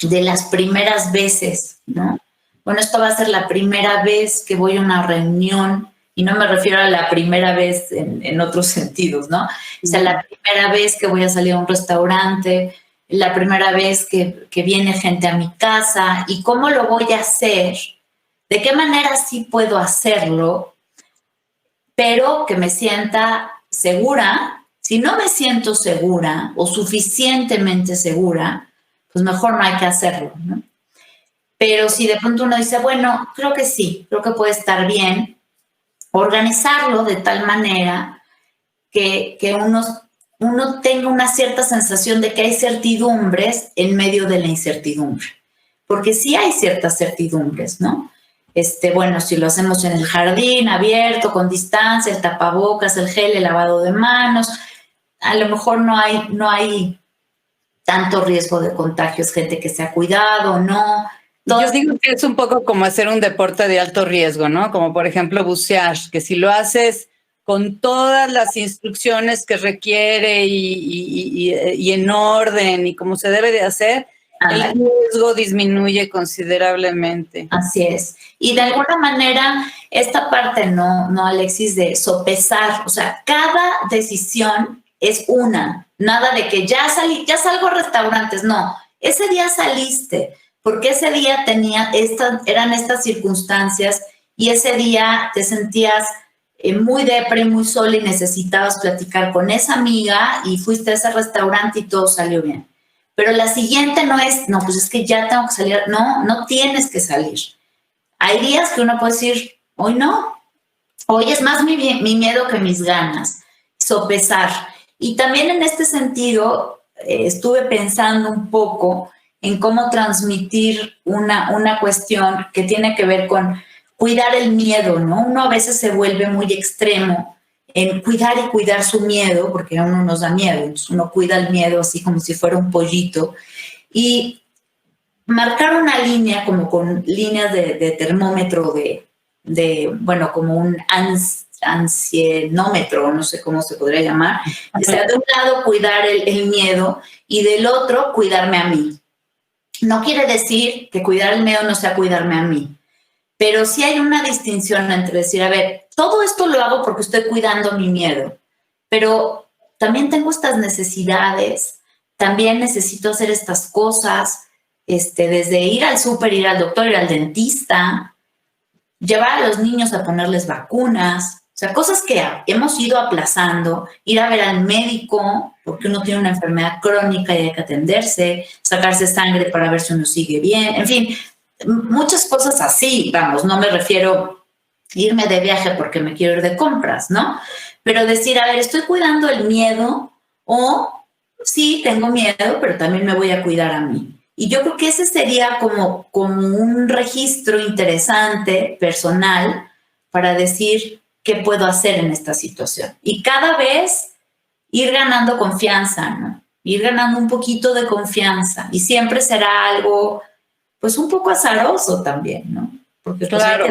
las primeras veces, ¿no? Bueno, esto va a ser la primera vez que voy a una reunión. Y no me refiero a la primera vez en otros sentidos, ¿no? O sea, la primera vez que voy a salir a un restaurante, la primera vez que viene gente a mi casa, y cómo lo voy a hacer, de qué manera sí puedo hacerlo, pero que me sienta segura. Si no me siento segura o suficientemente segura, pues mejor no hay que hacerlo, ¿no? Pero si de pronto uno dice, bueno, creo que sí, creo que puede estar bien, organizarlo de tal manera que uno tenga una cierta sensación de que hay certidumbres en medio de la incertidumbre. Porque sí hay ciertas certidumbres, ¿no? Bueno, si lo hacemos en el jardín, abierto, con distancia, el tapabocas, el gel, el lavado de manos, a lo mejor no hay tanto riesgo de contagios, gente que se ha cuidado, ¿no? Yo digo que es un poco como hacer un deporte de alto riesgo, ¿no? Como por ejemplo bucear, que si lo haces con todas las instrucciones que requiere y en orden y como se debe de hacer, el riesgo disminuye considerablemente. Así es. Y de alguna manera, esta parte, no, Alexis, de sopesar, o sea, cada decisión es una, nada de que ya salgo a restaurantes, no, ese día saliste, porque ese día eran estas circunstancias y ese día te sentías muy depre, muy sola y necesitabas platicar con esa amiga y fuiste a ese restaurante y todo salió bien. Pero la siguiente no es, no, pues es que ya tengo que salir. No tienes que salir. Hay días que uno puede decir, hoy no, hoy es más mi miedo que mis ganas, sopesar. Y también en este sentido estuve pensando un poco en cómo transmitir una cuestión que tiene que ver con cuidar el miedo, ¿no? Uno a veces se vuelve muy extremo en cuidar y cuidar su miedo, porque a uno nos da miedo, entonces uno cuida el miedo así como si fuera un pollito, y marcar una línea como con líneas de termómetro bueno, como un ansienómetro, no sé cómo se podría llamar. O sea, de un lado cuidar el miedo y del otro cuidarme a mí. No quiere decir que cuidar el miedo no sea cuidarme a mí, pero sí hay una distinción entre decir, a ver, todo esto lo hago porque estoy cuidando mi miedo, pero también tengo estas necesidades, también necesito hacer estas cosas, desde ir al súper, ir al doctor, ir al dentista, llevar a los niños a ponerles vacunas, o sea, cosas que hemos ido aplazando, ir a ver al médico porque uno tiene una enfermedad crónica y hay que atenderse, sacarse sangre para ver si uno sigue bien, en fin, muchas cosas así, vamos, no me refiero a irme de viaje porque me quiero ir de compras, ¿no? Pero decir, a ver, estoy cuidando el miedo o sí, tengo miedo, pero también me voy a cuidar a mí. Y yo creo que ese sería como un registro interesante, personal, para decir qué puedo hacer en esta situación. Y cada vez ir ganando confianza, ¿no? Ir ganando un poquito de confianza. Y siempre será algo, pues, un poco azaroso también, ¿no? Porque pues, claro.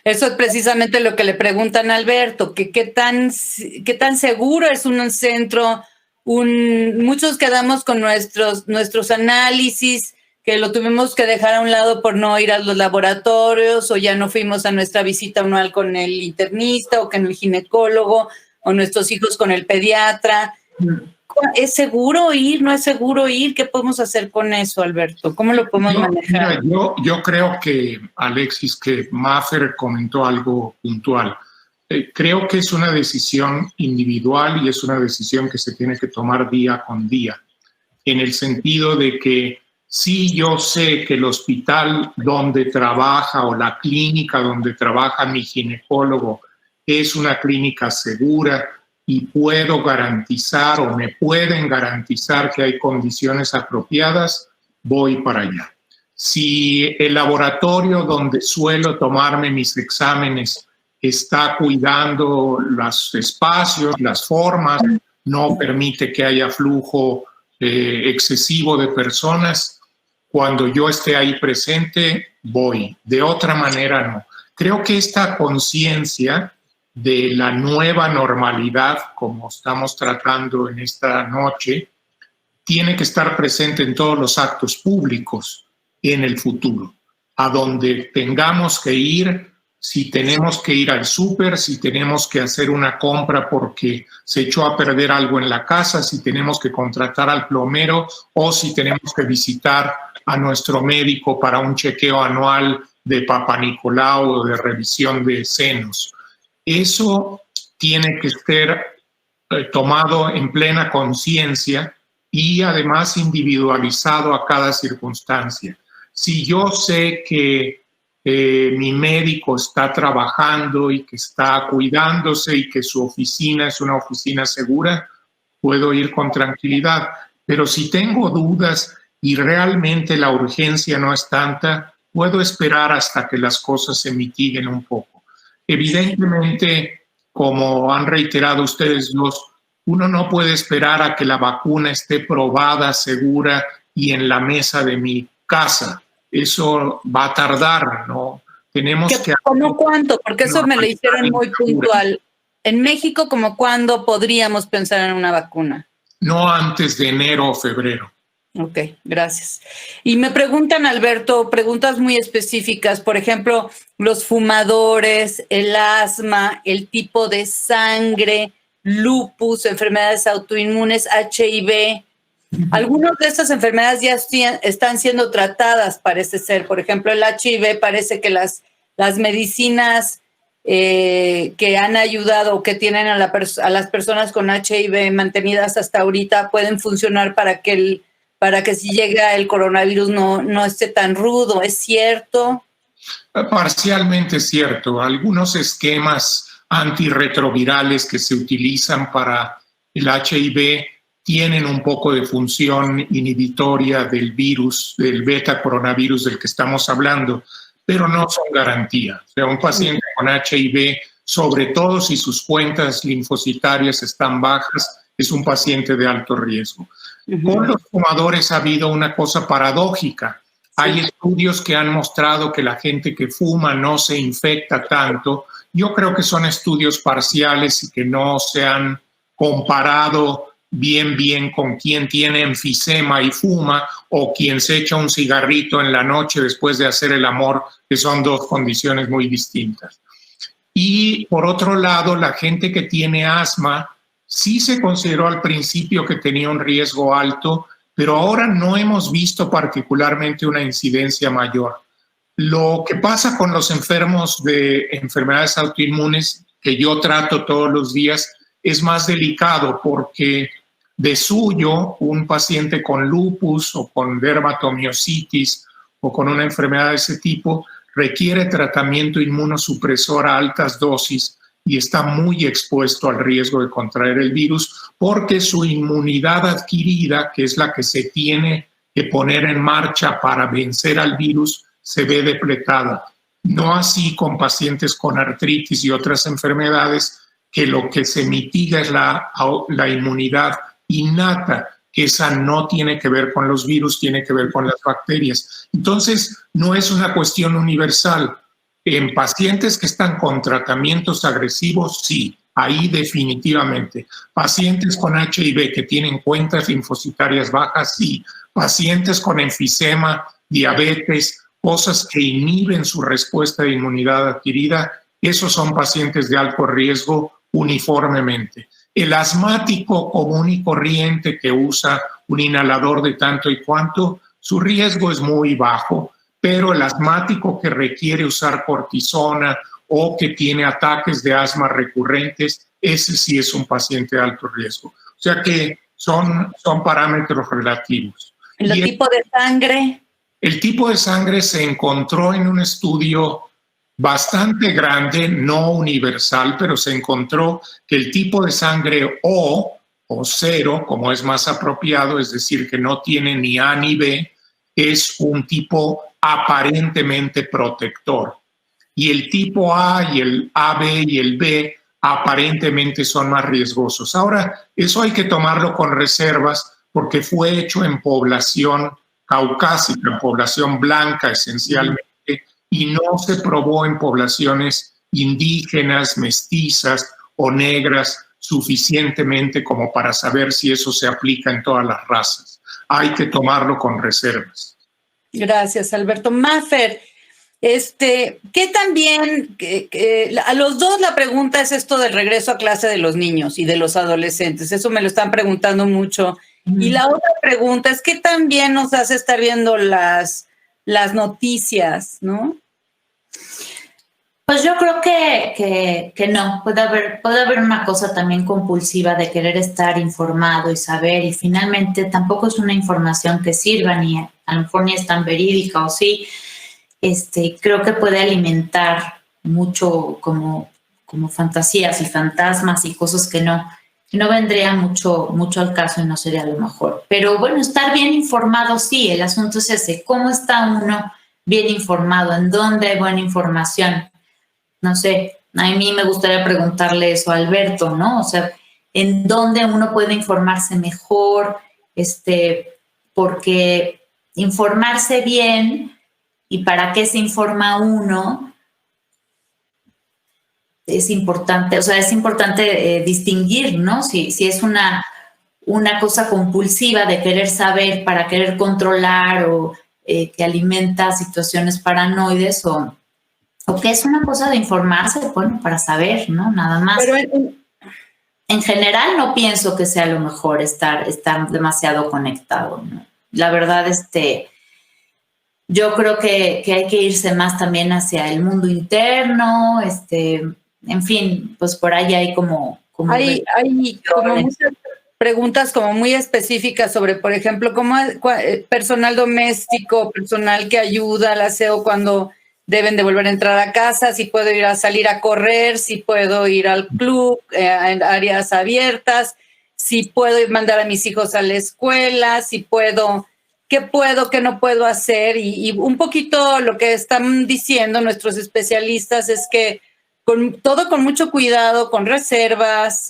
Eso es precisamente lo que le preguntan a Alberto, que qué tan seguro es un centro. Muchos quedamos con nuestros análisis, que lo tuvimos que dejar a un lado por no ir a los laboratorios, o ya no fuimos a nuestra visita anual con el internista o con el ginecólogo, o nuestros hijos con el pediatra. ¿Es seguro ir? ¿No es seguro ir? ¿Qué podemos hacer con eso, Alberto? ¿Cómo lo podemos manejar? Yo creo que, Alexis, que Maffer comentó algo puntual. Creo que es una decisión individual y es una decisión que se tiene que tomar día con día, en el sentido de que sí, yo sé que el hospital donde trabaja o la clínica donde trabaja mi ginecólogo es una clínica segura y puedo garantizar o me pueden garantizar que hay condiciones apropiadas, voy para allá. Si el laboratorio donde suelo tomarme mis exámenes está cuidando los espacios, las formas, no permite que haya flujo excesivo de personas, cuando yo esté ahí presente, voy. De otra manera, no. Creo que esta conciencia de la nueva normalidad, como estamos tratando en esta noche, tiene que estar presente en todos los actos públicos en el futuro, a donde tengamos que ir, si tenemos que ir al súper, si tenemos que hacer una compra porque se echó a perder algo en la casa, si tenemos que contratar al plomero o si tenemos que visitar a nuestro médico para un chequeo anual de Papá Nicolau o de revisión de senos. Eso tiene que ser tomado en plena conciencia y además individualizado a cada circunstancia. Si yo sé que mi médico está trabajando y que está cuidándose y que su oficina es una oficina segura, puedo ir con tranquilidad. Pero si tengo dudas y realmente la urgencia no es tanta, puedo esperar hasta que las cosas se mitiguen un poco. Evidentemente, como han reiterado ustedes dos, uno no puede esperar a que la vacuna esté probada, segura y en la mesa de mi casa. Eso va a tardar, ¿no? Tenemos que... ¿Cómo cuánto? Porque eso me lo hicieron muy puntual. En México, ¿cómo cuándo podríamos pensar en una vacuna? No antes de enero o febrero. Ok, gracias. Y me preguntan, Alberto, preguntas muy específicas, por ejemplo, los fumadores, el asma, el tipo de sangre, lupus, enfermedades autoinmunes, HIV. Algunas de estas enfermedades ya están siendo tratadas, parece ser. Por ejemplo, el HIV parece que las medicinas que han ayudado o que tienen a las personas con HIV mantenidas hasta ahorita pueden funcionar para que si llega el coronavirus no esté tan rudo. ¿Es cierto? Parcialmente es cierto. Algunos esquemas antirretrovirales que se utilizan para el HIV tienen un poco de función inhibitoria del virus, del beta coronavirus del que estamos hablando, pero no son garantía. O sea, un paciente con HIV, sobre todo si sus cuentas linfocitarias están bajas, es un paciente de alto riesgo. Con los fumadores ha habido una cosa paradójica. Hay estudios que han mostrado que la gente que fuma no se infecta tanto. Yo creo que son estudios parciales y que no se han comparado bien con quien tiene enfisema y fuma o quien se echa un cigarrito en la noche después de hacer el amor, que son dos condiciones muy distintas. Y por otro lado, la gente que tiene asma sí se consideró al principio que tenía un riesgo alto pero ahora no hemos visto particularmente una incidencia mayor. Lo que pasa con los enfermos de enfermedades autoinmunes que yo trato todos los días es más delicado porque de suyo un paciente con lupus o con dermatomiositis o con una enfermedad de ese tipo requiere tratamiento inmunosupresor a altas dosis y está muy expuesto al riesgo de contraer el virus porque su inmunidad adquirida, que es la que se tiene que poner en marcha para vencer al virus, se ve depletada. No así con pacientes con artritis y otras enfermedades, que lo que se mitiga es la inmunidad innata, que esa no tiene que ver con los virus, tiene que ver con las bacterias. Entonces, no es una cuestión universal. En pacientes que están con tratamientos agresivos, sí, ahí definitivamente. Pacientes con HIV que tienen cuentas linfocitarias bajas, sí. Pacientes con enfisema, diabetes, cosas que inhiben su respuesta de inmunidad adquirida, esos son pacientes de alto riesgo uniformemente. El asmático común y corriente que usa un inhalador de tanto y cuanto, su riesgo es muy bajo, pero el asmático que requiere usar cortisona o que tiene ataques de asma recurrentes, ese sí es un paciente de alto riesgo. O sea que son parámetros relativos. ¿El tipo de sangre? El tipo de sangre se encontró en un estudio bastante grande, no universal, pero se encontró que el tipo de sangre O cero, como es más apropiado, es decir, que no tiene ni A ni B, es un tipo aparentemente protector. Y el tipo A y el AB y el B aparentemente son más riesgosos. Ahora, eso hay que tomarlo con reservas porque fue hecho en población caucásica, en población blanca esencialmente, y no se probó en poblaciones indígenas, mestizas o negras suficientemente como para saber si eso se aplica en todas las razas. Hay que tomarlo con reservas. Gracias, Alberto. Mafer, ¿qué también, a los dos la pregunta es esto del regreso a clase de los niños y de los adolescentes? Eso me lo están preguntando mucho. Y la otra pregunta es, ¿qué también nos hace estar viendo las noticias, no? Pues yo creo que no. Puede haber una cosa también compulsiva de querer estar informado y saber, y finalmente tampoco es una información que sirva, ni a lo mejor ni es tan verídica, o sí. Creo que puede alimentar mucho como fantasías y fantasmas y cosas que no vendría mucho al caso y no sería lo mejor. Pero bueno, estar bien informado, sí, el asunto es ese. ¿Cómo está uno bien informado? ¿En dónde hay buena información? No sé, a mí me gustaría preguntarle eso a Alberto, ¿no? O sea, ¿en dónde uno puede informarse mejor? Porque informarse bien y para qué se informa uno es importante, o sea, es importante distinguir, ¿no? Si es una cosa compulsiva de querer saber para querer controlar o que alimenta situaciones paranoides o que es una cosa de informarse, bueno, para saber, ¿no? Nada más. Pero en general no pienso que sea lo mejor estar demasiado conectado, ¿no? La verdad, yo creo que hay que irse más también hacia el mundo interno, en fin, pues por ahí hay como hay como muchas preguntas como muy específicas sobre, por ejemplo, cómo personal doméstico, personal que ayuda al aseo cuando deben de volver a entrar a casa, si puedo ir a salir a correr, si puedo ir al club en áreas abiertas, si puedo mandar a mis hijos a la escuela, si puedo, qué no puedo hacer. Y un poquito lo que están diciendo nuestros especialistas es que con mucho cuidado, con reservas,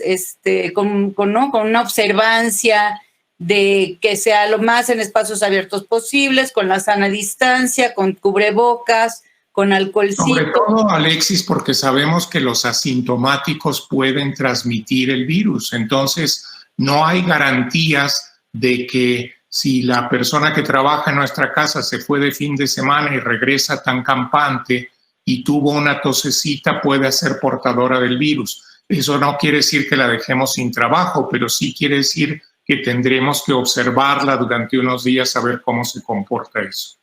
con una observancia de que sea lo más en espacios abiertos posibles, con la sana distancia, con cubrebocas, con alcoholcito. Sobre todo, Alexis, porque sabemos que los asintomáticos pueden transmitir el virus. Entonces, no hay garantías de que si la persona que trabaja en nuestra casa se fue de fin de semana y regresa tan campante y tuvo una tosecita, puede ser portadora del virus. Eso no quiere decir que la dejemos sin trabajo, pero sí quiere decir que tendremos que observarla durante unos días a ver cómo se comporta eso.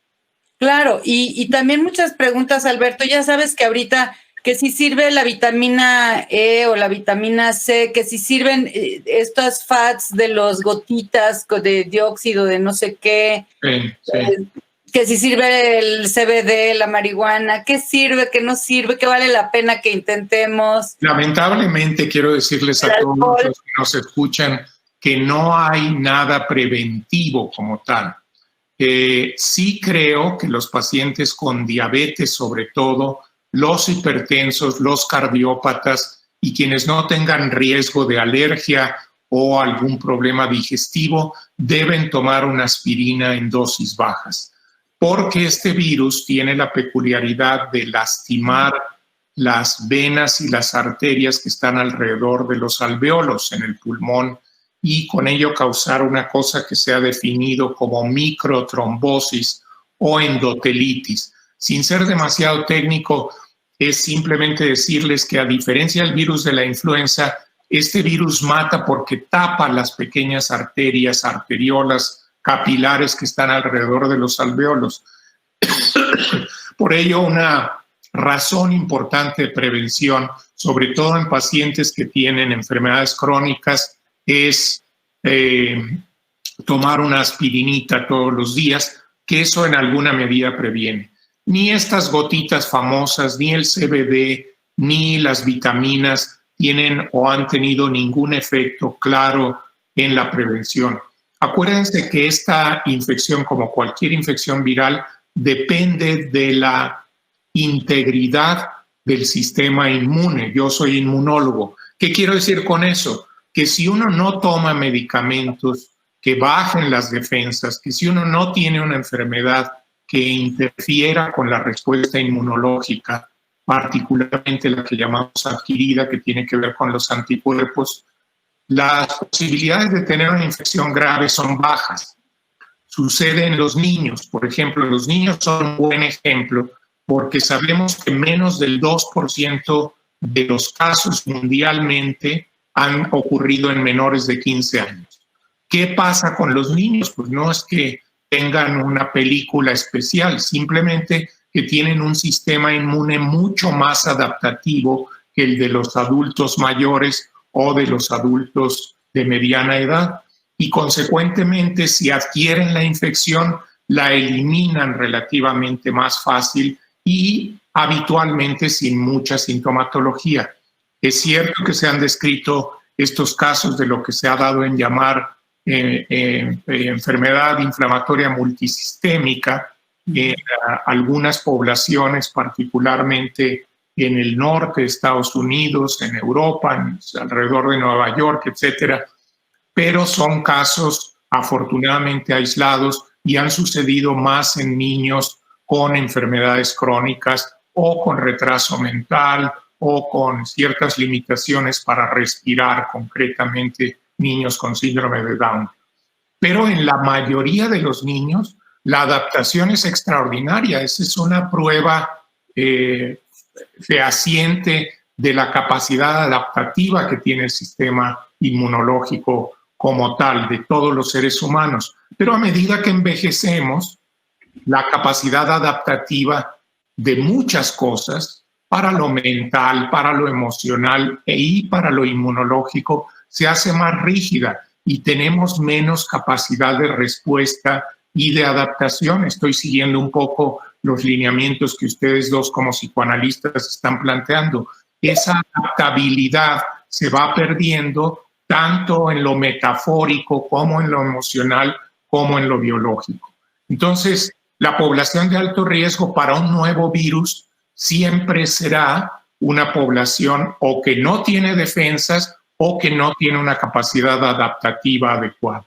Claro, y también muchas preguntas, Alberto. Ya sabes que ahorita que si sirve la vitamina E o la vitamina C, que si sirven estas fats de los gotitas de dióxido de no sé qué, Sí. que si sirve el CBD, la marihuana, qué sirve, qué no sirve, qué vale la pena que intentemos. Lamentablemente quiero decirles a todos los que nos escuchan que no hay nada preventivo como tal. Sí creo que los pacientes con diabetes, sobre todo, los hipertensos, los cardiópatas y quienes no tengan riesgo de alergia o algún problema digestivo, deben tomar una aspirina en dosis bajas, porque este virus tiene la peculiaridad de lastimar las venas y las arterias que están alrededor de los alveolos en el pulmón y con ello causar una cosa que se ha definido como microtrombosis o endotelitis. Sin ser demasiado técnico, es simplemente decirles que a diferencia del virus de la influenza, este virus mata porque tapa las pequeñas arterias, arteriolas, capilares que están alrededor de los alveolos. Por ello, una razón importante de prevención, sobre todo en pacientes que tienen enfermedades crónicas, es tomar una aspirinita todos los días, que eso en alguna medida previene. Ni estas gotitas famosas, ni el CBD, ni las vitaminas tienen o han tenido ningún efecto claro en la prevención. Acuérdense que esta infección, como cualquier infección viral, depende de la integridad del sistema inmune. Yo soy inmunólogo. ¿Qué quiero decir con eso? Que si uno no toma medicamentos que bajen las defensas, que si uno no tiene una enfermedad que interfiera con la respuesta inmunológica, particularmente la que llamamos adquirida, que tiene que ver con los anticuerpos, las posibilidades de tener una infección grave son bajas. Sucede en los niños. Por ejemplo, los niños son un buen ejemplo porque sabemos que menos del 2% de los casos mundialmente han ocurrido en menores de 15 años. ¿Qué pasa con los niños? Pues no es que tengan una película especial, simplemente que tienen un sistema inmune mucho más adaptativo que el de los adultos mayores o de los adultos de mediana edad. Y consecuentemente, si adquieren la infección, la eliminan relativamente más fácil y habitualmente sin mucha sintomatología. Es cierto que se han descrito estos casos de lo que se ha dado en llamar enfermedad inflamatoria multisistémica en algunas poblaciones, particularmente en el norte de Estados Unidos, en Europa, alrededor de Nueva York, etcétera. Pero son casos afortunadamente aislados y han sucedido más en niños con enfermedades crónicas o con retraso mental o con ciertas limitaciones para respirar, concretamente niños con síndrome de Down. Pero en la mayoría de los niños, la adaptación es extraordinaria. Esa es una prueba fehaciente de la capacidad adaptativa que tiene el sistema inmunológico como tal de todos los seres humanos. Pero a medida que envejecemos, la capacidad adaptativa de muchas cosas, para lo mental, para lo emocional y para lo inmunológico, se hace más rígida y tenemos menos capacidad de respuesta y de adaptación. Estoy siguiendo un poco los lineamientos que ustedes dos como psicoanalistas están planteando. Esa adaptabilidad se va perdiendo tanto en lo metafórico como en lo emocional como en lo biológico. Entonces, la población de alto riesgo para un nuevo virus siempre será una población o que no tiene defensas o que no tiene una capacidad adaptativa adecuada.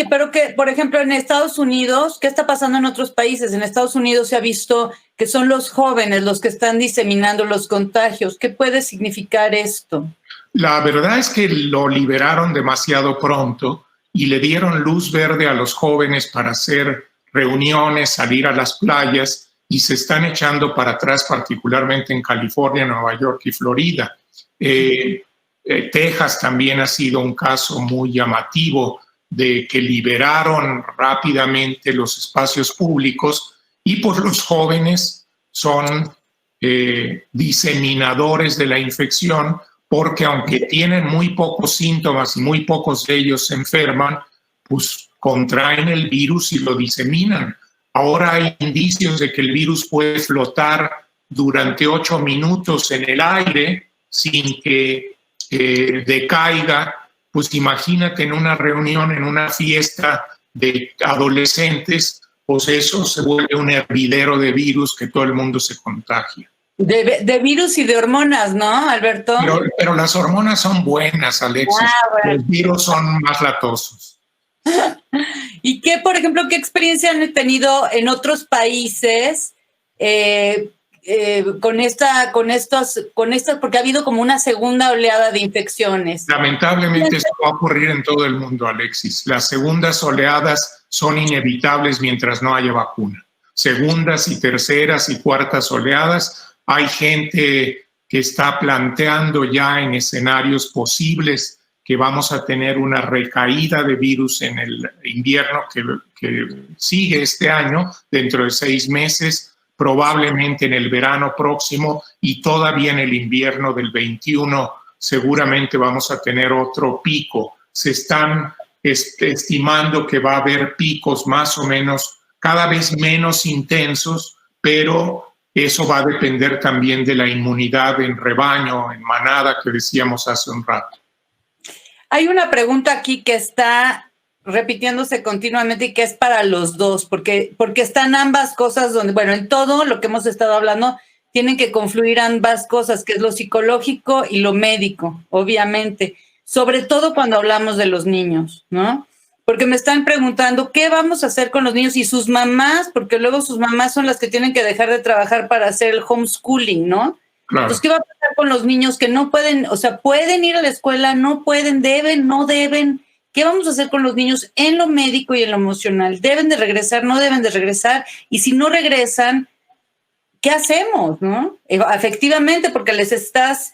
Pero que, por ejemplo, en Estados Unidos, ¿qué está pasando en otros países? En Estados Unidos se ha visto que son los jóvenes los que están diseminando los contagios. ¿Qué puede significar esto? La verdad es que lo liberaron demasiado pronto y le dieron luz verde a los jóvenes para hacer reuniones, salir a las playas, y se están echando para atrás, particularmente en California, Nueva York y Florida. Texas también ha sido un caso muy llamativo de que liberaron rápidamente los espacios públicos y pues los jóvenes son diseminadores de la infección porque aunque tienen muy pocos síntomas y muy pocos de ellos se enferman, pues contraen el virus y lo diseminan. Ahora hay indicios de que el virus puede flotar durante 8 minutos en el aire sin que decaiga. Pues imagínate en una reunión, en una fiesta de adolescentes, pues eso se vuelve un hervidero de virus que todo el mundo se contagia. De virus y de hormonas, ¿no, Alberto? Pero las hormonas son buenas, Alexis. Bueno. Los virus son más latosos. ¿Y qué, por ejemplo, qué experiencia han tenido en otros países con estas, porque ha habido como una segunda oleada de infecciones? Lamentablemente esto va a ocurrir en todo el mundo, Alexis. Las segundas oleadas son inevitables mientras no haya vacuna. Segundas y terceras y cuartas oleadas, hay gente que está planteando ya en escenarios posibles que vamos a tener una recaída de virus en el invierno que sigue este año, dentro de 6 meses, probablemente en el verano próximo y todavía en el invierno del 21 seguramente vamos a tener otro pico. Se están estimando que va a haber picos más o menos cada vez menos intensos, pero eso va a depender también de la inmunidad en rebaño, en manada, que decíamos hace un rato. Hay una pregunta aquí que está repitiéndose continuamente y que es para los dos, porque están ambas cosas donde, bueno, en todo lo que hemos estado hablando, tienen que confluir ambas cosas, que es lo psicológico y lo médico, obviamente, sobre todo cuando hablamos de los niños, ¿no? Porque me están preguntando, ¿qué vamos a hacer con los niños y sus mamás? Porque luego sus mamás son las que tienen que dejar de trabajar para hacer el homeschooling, ¿no? Claro. Entonces, ¿qué va a pasar con los niños que no pueden, o sea, pueden ir a la escuela, no pueden, deben, no deben? ¿Qué vamos a hacer con los niños en lo médico y en lo emocional? ¿Deben de regresar, no deben de regresar? Y si no regresan, ¿qué hacemos, no? Efectivamente, porque les estás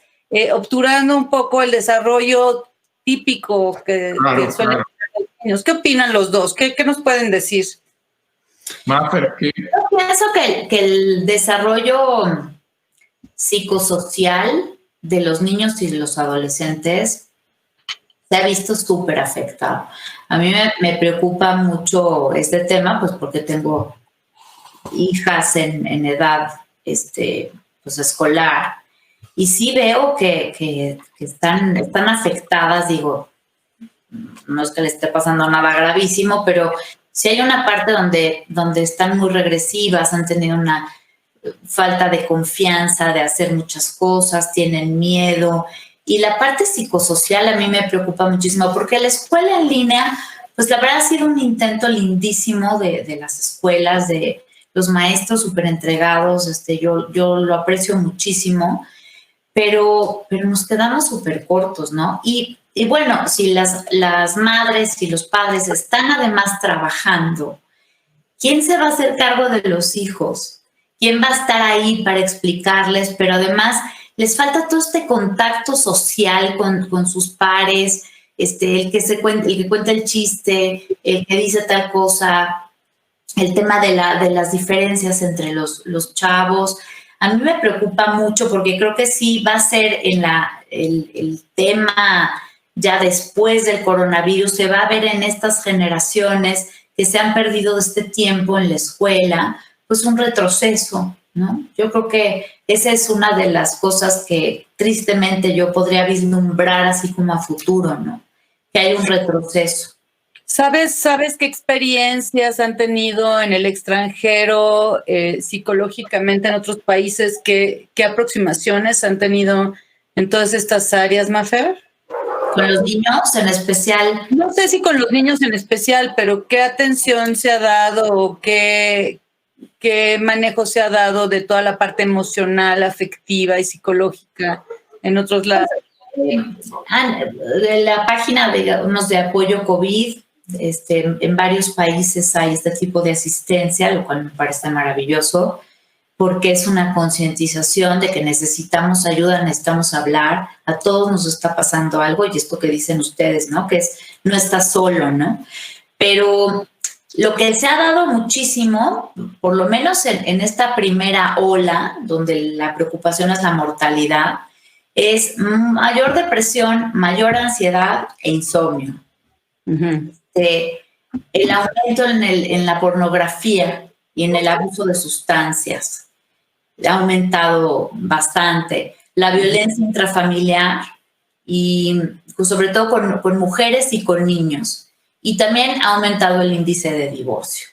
obturando un poco el desarrollo típico que suelen tener los niños. ¿Qué opinan los dos? ¿Qué nos pueden decir? Mafer, Yo pienso que el desarrollo psicosocial de los niños y de los adolescentes se ha visto súper afectado. A mí me preocupa mucho este tema, pues porque tengo hijas en edad pues escolar y sí veo que están afectadas. Digo, no es que le esté pasando nada gravísimo, pero sí hay una parte donde están muy regresivas, han tenido una falta de confianza de hacer muchas cosas, tienen miedo. Y la parte psicosocial a mí me preocupa muchísimo porque la escuela en línea, pues la verdad ha sido un intento lindísimo de las escuelas, de los maestros súper entregados. Yo lo aprecio muchísimo, pero nos quedamos súper cortos, ¿no? Y bueno, si las madres y los padres están además trabajando, ¿quién se va a hacer cargo de los hijos? ¿Quién va a estar ahí para explicarles? Pero además les falta todo este contacto social con sus pares, el que cuenta el chiste, el que dice tal cosa, el tema de las diferencias entre los chavos. A mí me preocupa mucho porque creo que sí va a ser el tema ya después del coronavirus, se va a ver en estas generaciones que se han perdido este tiempo en la escuela, pues un retroceso, ¿no? Yo creo que esa es una de las cosas que tristemente yo podría vislumbrar así como a futuro, ¿no? Que hay un retroceso. ¿Sabes qué experiencias han tenido en el extranjero psicológicamente en otros países? ¿Qué aproximaciones han tenido en todas estas áreas, Mafer? ¿Con los niños en especial? No sé si con los niños en especial, pero ¿qué atención se ha dado o qué manejo se ha dado de toda la parte emocional, afectiva y psicológica en otros lados? La página de apoyo COVID, en varios países hay este tipo de asistencia, lo cual me parece maravilloso, porque es una concientización de que necesitamos ayuda, necesitamos hablar, a todos nos está pasando algo, y esto que dicen ustedes, ¿no? Que no estás solo, ¿no? Pero lo que se ha dado muchísimo, por lo menos en esta primera ola, donde la preocupación es la mortalidad, es mayor depresión, mayor ansiedad e insomnio. Uh-huh. El aumento en la pornografía y en el abuso de sustancias ha aumentado bastante. La violencia intrafamiliar y sobre todo con mujeres y con niños. Y también ha aumentado el índice de divorcio.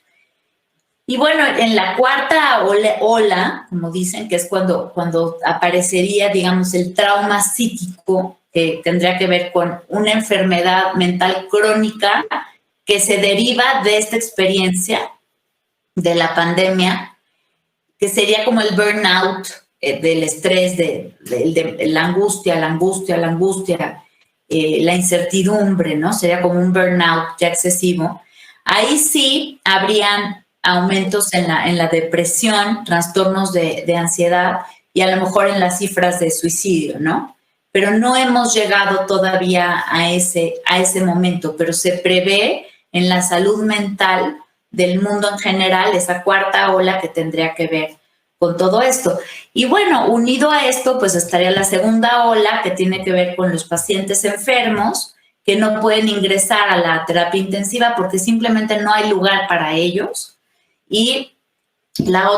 Y bueno, en la cuarta ola, como dicen, que es cuando aparecería, digamos, el trauma psíquico, que tendría que ver con una enfermedad mental crónica que se deriva de esta experiencia de la pandemia, que sería como el burnout del estrés, de la angustia, la incertidumbre, ¿no? Sería como un burnout ya excesivo. Ahí sí habrían aumentos en la depresión, trastornos de ansiedad y a lo mejor en las cifras de suicidio, ¿no? Pero no hemos llegado todavía a ese momento, pero se prevé en la salud mental del mundo en general esa cuarta ola que tendría que ver con todo esto. Y bueno, unido a esto, pues estaría la segunda ola que tiene que ver con los pacientes enfermos que no pueden ingresar a la terapia intensiva porque simplemente no hay lugar para ellos. Y la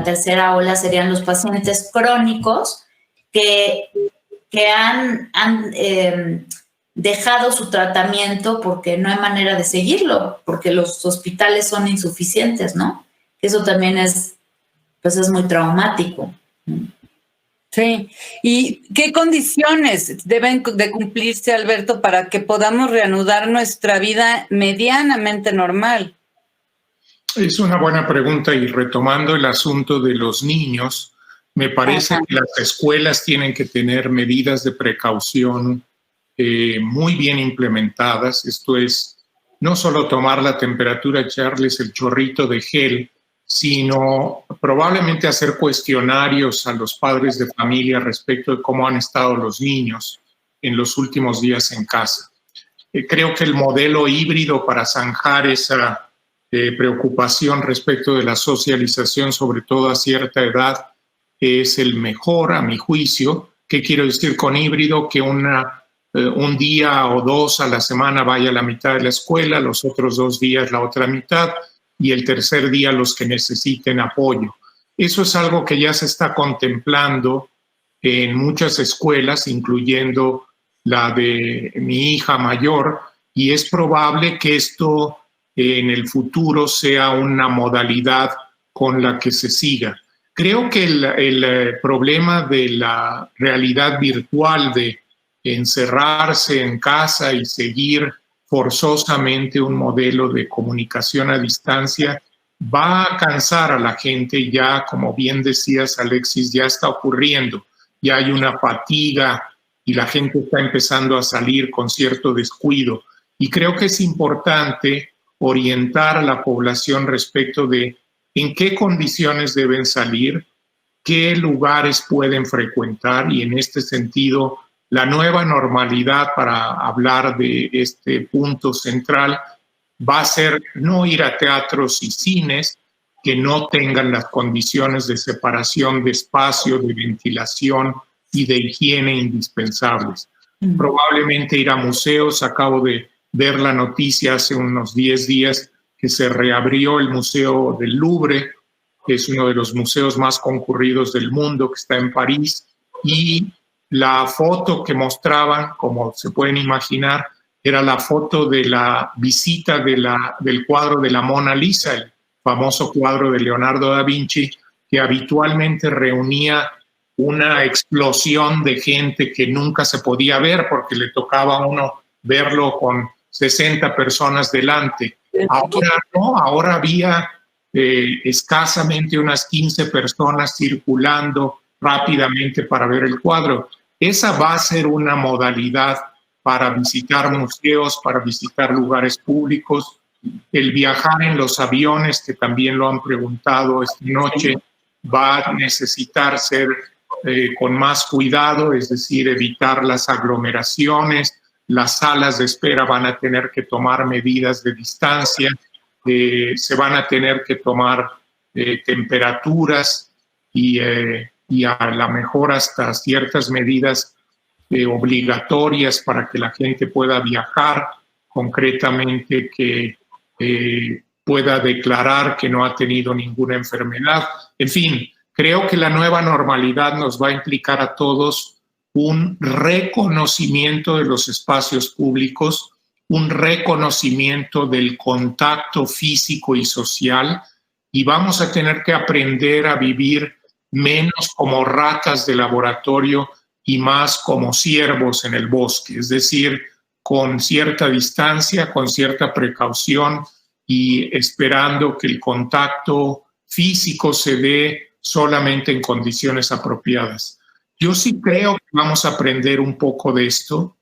tercera ola serían los pacientes crónicos que han dejado su tratamiento porque no hay manera de seguirlo, porque los hospitales son insuficientes, ¿no? Eso también es muy traumático. Sí. ¿Y qué condiciones deben de cumplirse, Alberto, para que podamos reanudar nuestra vida medianamente normal? Es una buena pregunta, y retomando el asunto de los niños, me parece que las escuelas tienen que tener medidas de precaución muy bien implementadas. Esto es, no solo tomar la temperatura, echarles el chorrito de gel, sino probablemente hacer cuestionarios a los padres de familia respecto de cómo han estado los niños en los últimos días en casa. Creo que el modelo híbrido para zanjar esa preocupación respecto de la socialización, sobre todo a cierta edad, es el mejor, a mi juicio. ¿Qué quiero decir con híbrido? Que un día o dos a la semana vaya a la mitad de la escuela, los otros 2 días la otra mitad, y el tercer día los que necesiten apoyo. Eso es algo que ya se está contemplando en muchas escuelas, incluyendo la de mi hija mayor, y es probable que esto en el futuro sea una modalidad con la que se siga. Creo que el problema de la realidad virtual, de encerrarse en casa y seguir forzosamente un modelo de comunicación a distancia, va a cansar a la gente. Ya, como bien decías, Alexis, ya está ocurriendo. Ya hay una fatiga y la gente está empezando a salir con cierto descuido. Y creo que es importante orientar a la población respecto de en qué condiciones deben salir, qué lugares pueden frecuentar, y en este sentido la nueva normalidad, para hablar de este punto central, va a ser no ir a teatros y cines que no tengan las condiciones de separación, de espacio, de ventilación y de higiene indispensables. Probablemente ir a museos. Acabo de ver la noticia hace unos 10 días que se reabrió el Museo del Louvre, que es uno de los museos más concurridos del mundo, que está en París, y la foto que mostraban, como se pueden imaginar, era la foto de la visita del cuadro de la Mona Lisa, el famoso cuadro de Leonardo da Vinci, que habitualmente reunía una explosión de gente que nunca se podía ver porque le tocaba a uno verlo con 60 personas delante. Ahora no, ahora había escasamente unas 15 personas circulando rápidamente para ver el cuadro. Esa va a ser una modalidad para visitar museos, para visitar lugares públicos. El viajar en los aviones, que también lo han preguntado esta noche, va a necesitar ser con más cuidado, es decir, evitar las aglomeraciones, las salas de espera van a tener que tomar medidas de distancia, se van a tener que tomar temperaturas y a lo mejor hasta ciertas medidas obligatorias para que la gente pueda viajar, concretamente que pueda declarar que no ha tenido ninguna enfermedad. En fin, creo que la nueva normalidad nos va a implicar a todos un reconocimiento de los espacios públicos, un reconocimiento del contacto físico y social, y vamos a tener que aprender a vivir menos como ratas de laboratorio y más como ciervos en el bosque, es decir, con cierta distancia, con cierta precaución y esperando que el contacto físico se dé solamente en condiciones apropiadas. Yo sí creo que vamos a aprender un poco de esto.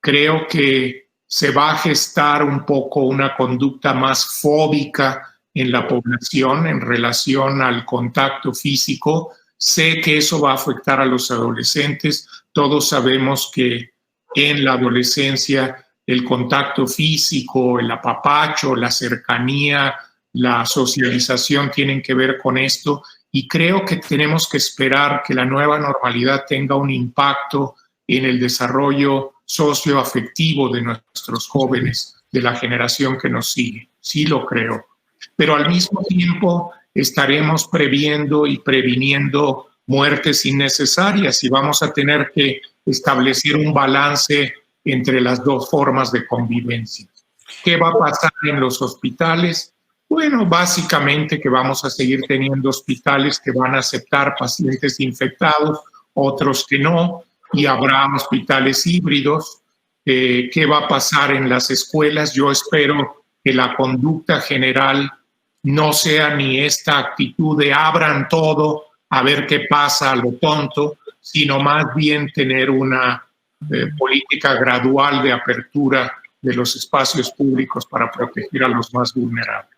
Creo que se va a gestar un poco una conducta más fóbica en la población en relación al contacto físico. Sé que eso va a afectar a los adolescentes. Todos sabemos que en la adolescencia el contacto físico, el apapacho, la cercanía, la socialización tienen que ver con esto. Y creo que tenemos que esperar que la nueva normalidad tenga un impacto en el desarrollo socioafectivo de nuestros jóvenes, de la generación que nos sigue. Sí lo creo. Pero al mismo tiempo estaremos previendo y previniendo muertes innecesarias y vamos a tener que establecer un balance entre las dos formas de convivencia. ¿Qué va a pasar en los hospitales? Bueno, básicamente que vamos a seguir teniendo hospitales que van a aceptar pacientes infectados, otros que no, y habrá hospitales híbridos. ¿Qué va a pasar en las escuelas? Yo espero que la conducta general no sea ni esta actitud de abran todo a ver qué pasa a lo tonto, sino más bien tener una política gradual de apertura de los espacios públicos para proteger a los más vulnerables.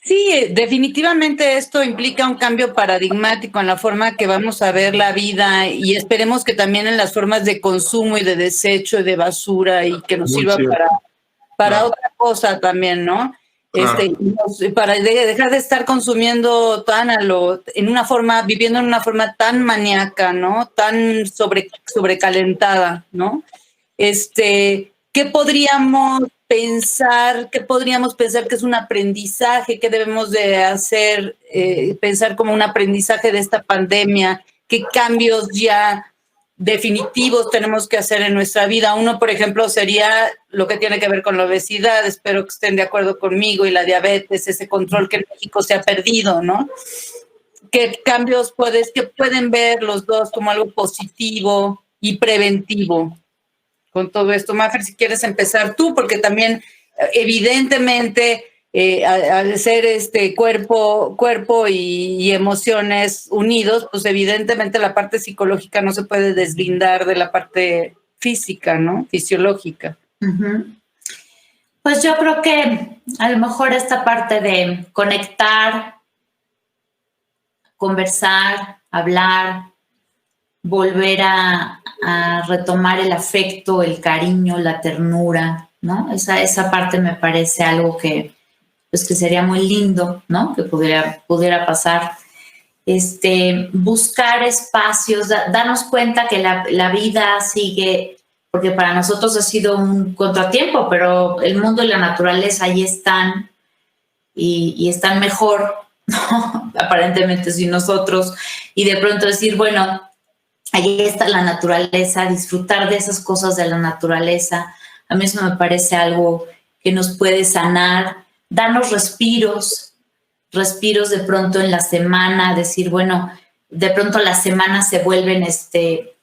Sí, definitivamente esto implica un cambio paradigmático en la forma que vamos a ver la vida y esperemos que también en las formas de consumo y de desecho y de basura y que nos sirva para otra cosa también, ¿no? Claro. Para dejar de estar consumiendo en una forma, viviendo en una forma tan maníaca, ¿no? Tan sobrecalentada, ¿no? ¿Qué podríamos pensar que es un aprendizaje, qué debemos de hacer, pensar como un aprendizaje de esta pandemia, qué cambios ya definitivos tenemos que hacer en nuestra vida? Uno, por ejemplo, sería lo que tiene que ver con la obesidad, espero que estén de acuerdo conmigo, y la diabetes, ese control que en México se ha perdido, ¿no? ¿Qué cambios que pueden ver los dos como algo positivo y preventivo con todo esto? Mafer, si quieres empezar tú, porque también evidentemente al ser cuerpo y emociones unidos, pues evidentemente la parte psicológica no se puede deslindar de la parte física, ¿no? Fisiológica. Uh-huh. Pues yo creo que a lo mejor esta parte de conectar, conversar, hablar, volver a retomar el afecto, el cariño, la ternura, ¿no? Esa parte me parece algo que sería muy lindo, ¿no? Que pudiera pasar. Buscar espacios, darnos cuenta que la vida sigue, porque para nosotros ha sido un contratiempo, pero el mundo y la naturaleza ahí están y están mejor, ¿no? Aparentemente sin nosotros, y de pronto decir, bueno, ahí está la naturaleza, disfrutar de esas cosas de la naturaleza. A mí eso me parece algo que nos puede sanar, darnos respiros de pronto en la semana, decir, bueno, de pronto las semanas se vuelven,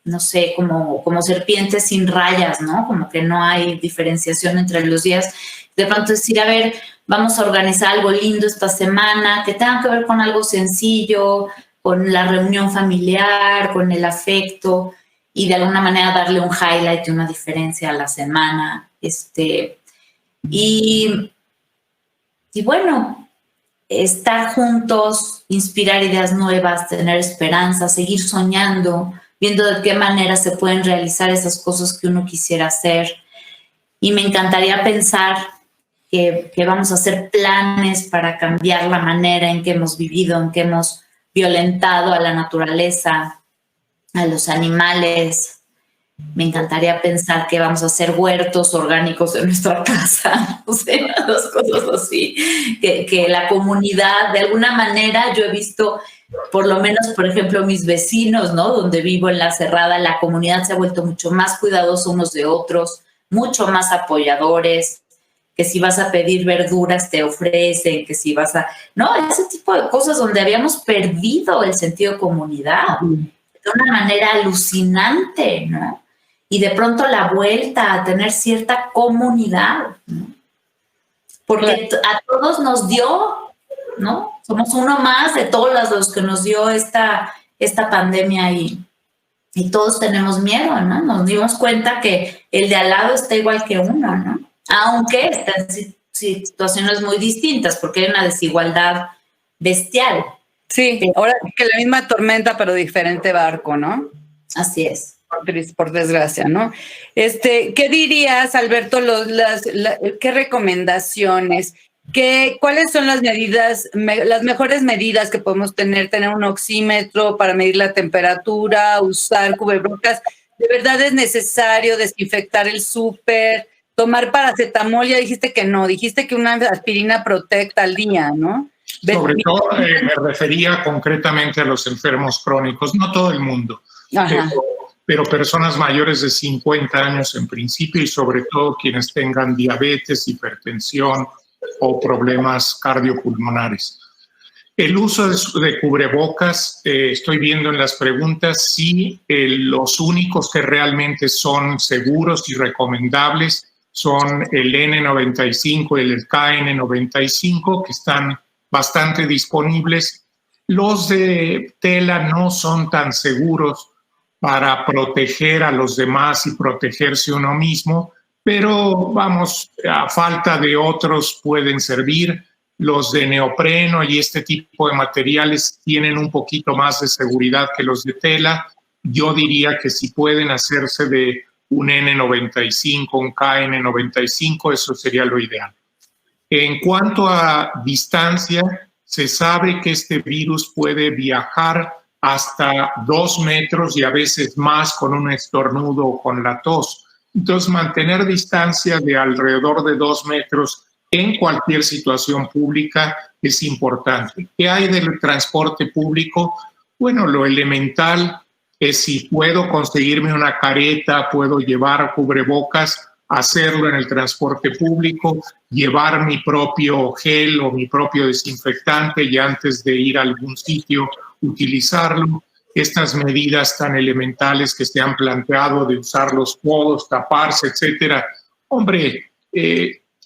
no sé, como serpientes sin rayas, ¿no? Como que no hay diferenciación entre los días. De pronto decir, a ver, vamos a organizar algo lindo esta semana, que tenga que ver con algo sencillo, con la reunión familiar, con el afecto, y de alguna manera darle un highlight y una diferencia a la semana. Y bueno, estar juntos, inspirar ideas nuevas, tener esperanza, seguir soñando, viendo de qué manera se pueden realizar esas cosas que uno quisiera hacer. Y me encantaría pensar que vamos a hacer planes para cambiar la manera en que hemos vivido, en que hemos violentado a la naturaleza, a los animales. Me encantaría pensar que vamos a hacer huertos orgánicos en nuestra casa, o sea, dos cosas así, que la comunidad, de alguna manera, yo he visto, por lo menos, por ejemplo, mis vecinos, ¿no? Donde vivo en La Cerrada, la comunidad se ha vuelto mucho más cuidadosa unos de otros, mucho más apoyadores, que si vas a pedir verduras te ofrecen, que si vas a... No, ese tipo de cosas donde habíamos perdido el sentido de comunidad de una manera alucinante, ¿no? Y de pronto la vuelta a tener cierta comunidad, ¿no? Porque a todos nos dio, ¿no? Somos uno más de todos los que nos dio esta pandemia y todos tenemos miedo, ¿no? Nos dimos cuenta que el de al lado está igual que uno, ¿no? Aunque está en situaciones muy distintas, porque hay una desigualdad bestial. Sí, ahora que la misma tormenta, pero diferente barco, ¿no? Así es. Por desgracia, ¿no? ¿Qué dirías, Alberto, qué recomendaciones, cuáles son las medidas, las mejores medidas que podemos tener un oxímetro para medir la temperatura, usar cubrebocas? ¿De verdad es necesario desinfectar el súper, tomar paracetamol? Ya dijiste que no, dijiste que una aspirina Protect al día, ¿no? Sobre todo me refería concretamente a los enfermos crónicos, no todo el mundo, pero personas mayores de 50 años en principio y sobre todo quienes tengan diabetes, hipertensión o problemas cardiopulmonares. El uso de cubrebocas, estoy viendo en las preguntas si los únicos que realmente son seguros y recomendables son el N95 y el KN95, que están bastante disponibles. Los de tela no son tan seguros para proteger a los demás y protegerse uno mismo, pero vamos, a falta de otros pueden servir. Los de neopreno y este tipo de materiales tienen un poquito más de seguridad que los de tela. Yo diría que si pueden hacerse de un N95, un KN95, eso sería lo ideal. En cuanto a distancia, se sabe que este virus puede viajar hasta 2 metros y a veces más con un estornudo o con la tos. Entonces, mantener distancia de alrededor de 2 metros en cualquier situación pública es importante. ¿Qué hay del transporte público? Bueno, lo elemental es si puedo conseguirme una careta, puedo llevar cubrebocas, hacerlo en el transporte público, llevar mi propio gel o mi propio desinfectante y antes de ir a algún sitio utilizarlo. Estas medidas tan elementales que se han planteado de usar los codos, taparse, etcétera. Hombre,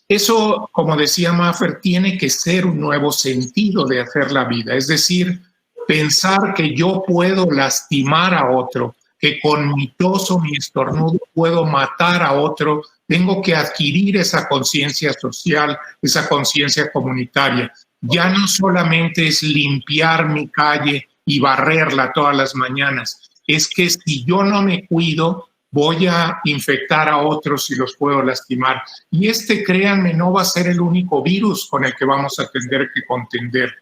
eso, como decía Maffer, tiene que ser un nuevo sentido de hacer la vida. Es decir, pensar que yo puedo lastimar a otro, que con mi tos o mi estornudo puedo matar a otro. Tengo que adquirir esa conciencia social, esa conciencia comunitaria. Ya no solamente es limpiar mi calle y barrerla todas las mañanas, es que si yo no me cuido, voy a infectar a otros y los puedo lastimar. Y créanme, no va a ser el único virus con el que vamos a tener que contender.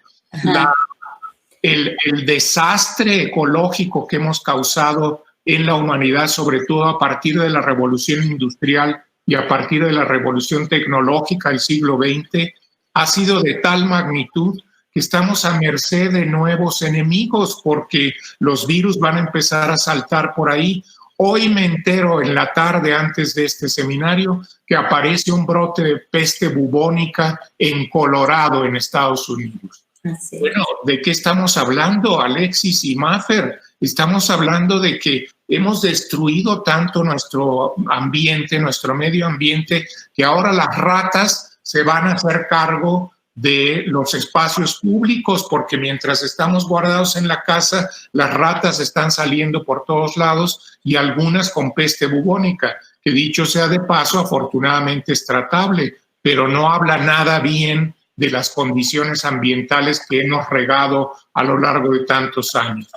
El desastre ecológico que hemos causado en la humanidad, sobre todo a partir de la revolución industrial y a partir de la revolución tecnológica del siglo XX, ha sido de tal magnitud que estamos a merced de nuevos enemigos porque los virus van a empezar a saltar por ahí. Hoy me entero en la tarde antes de este seminario que aparece un brote de peste bubónica en Colorado, en Estados Unidos. Sí. Bueno, ¿de qué estamos hablando, Alexis y Maffer? Estamos hablando de que hemos destruido tanto nuestro ambiente, nuestro medio ambiente, que ahora las ratas se van a hacer cargo de los espacios públicos, porque mientras estamos guardados en la casa, las ratas están saliendo por todos lados y algunas con peste bubónica, que dicho sea de paso, afortunadamente es tratable, pero no habla nada bien de las condiciones ambientales que hemos regado a lo largo de tantos años.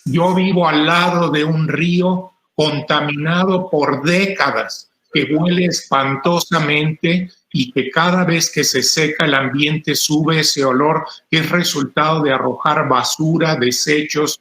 Yo vivo al lado de un río contaminado por décadas, que huele espantosamente y que cada vez que se seca el ambiente sube ese olor que es resultado de arrojar basura, desechos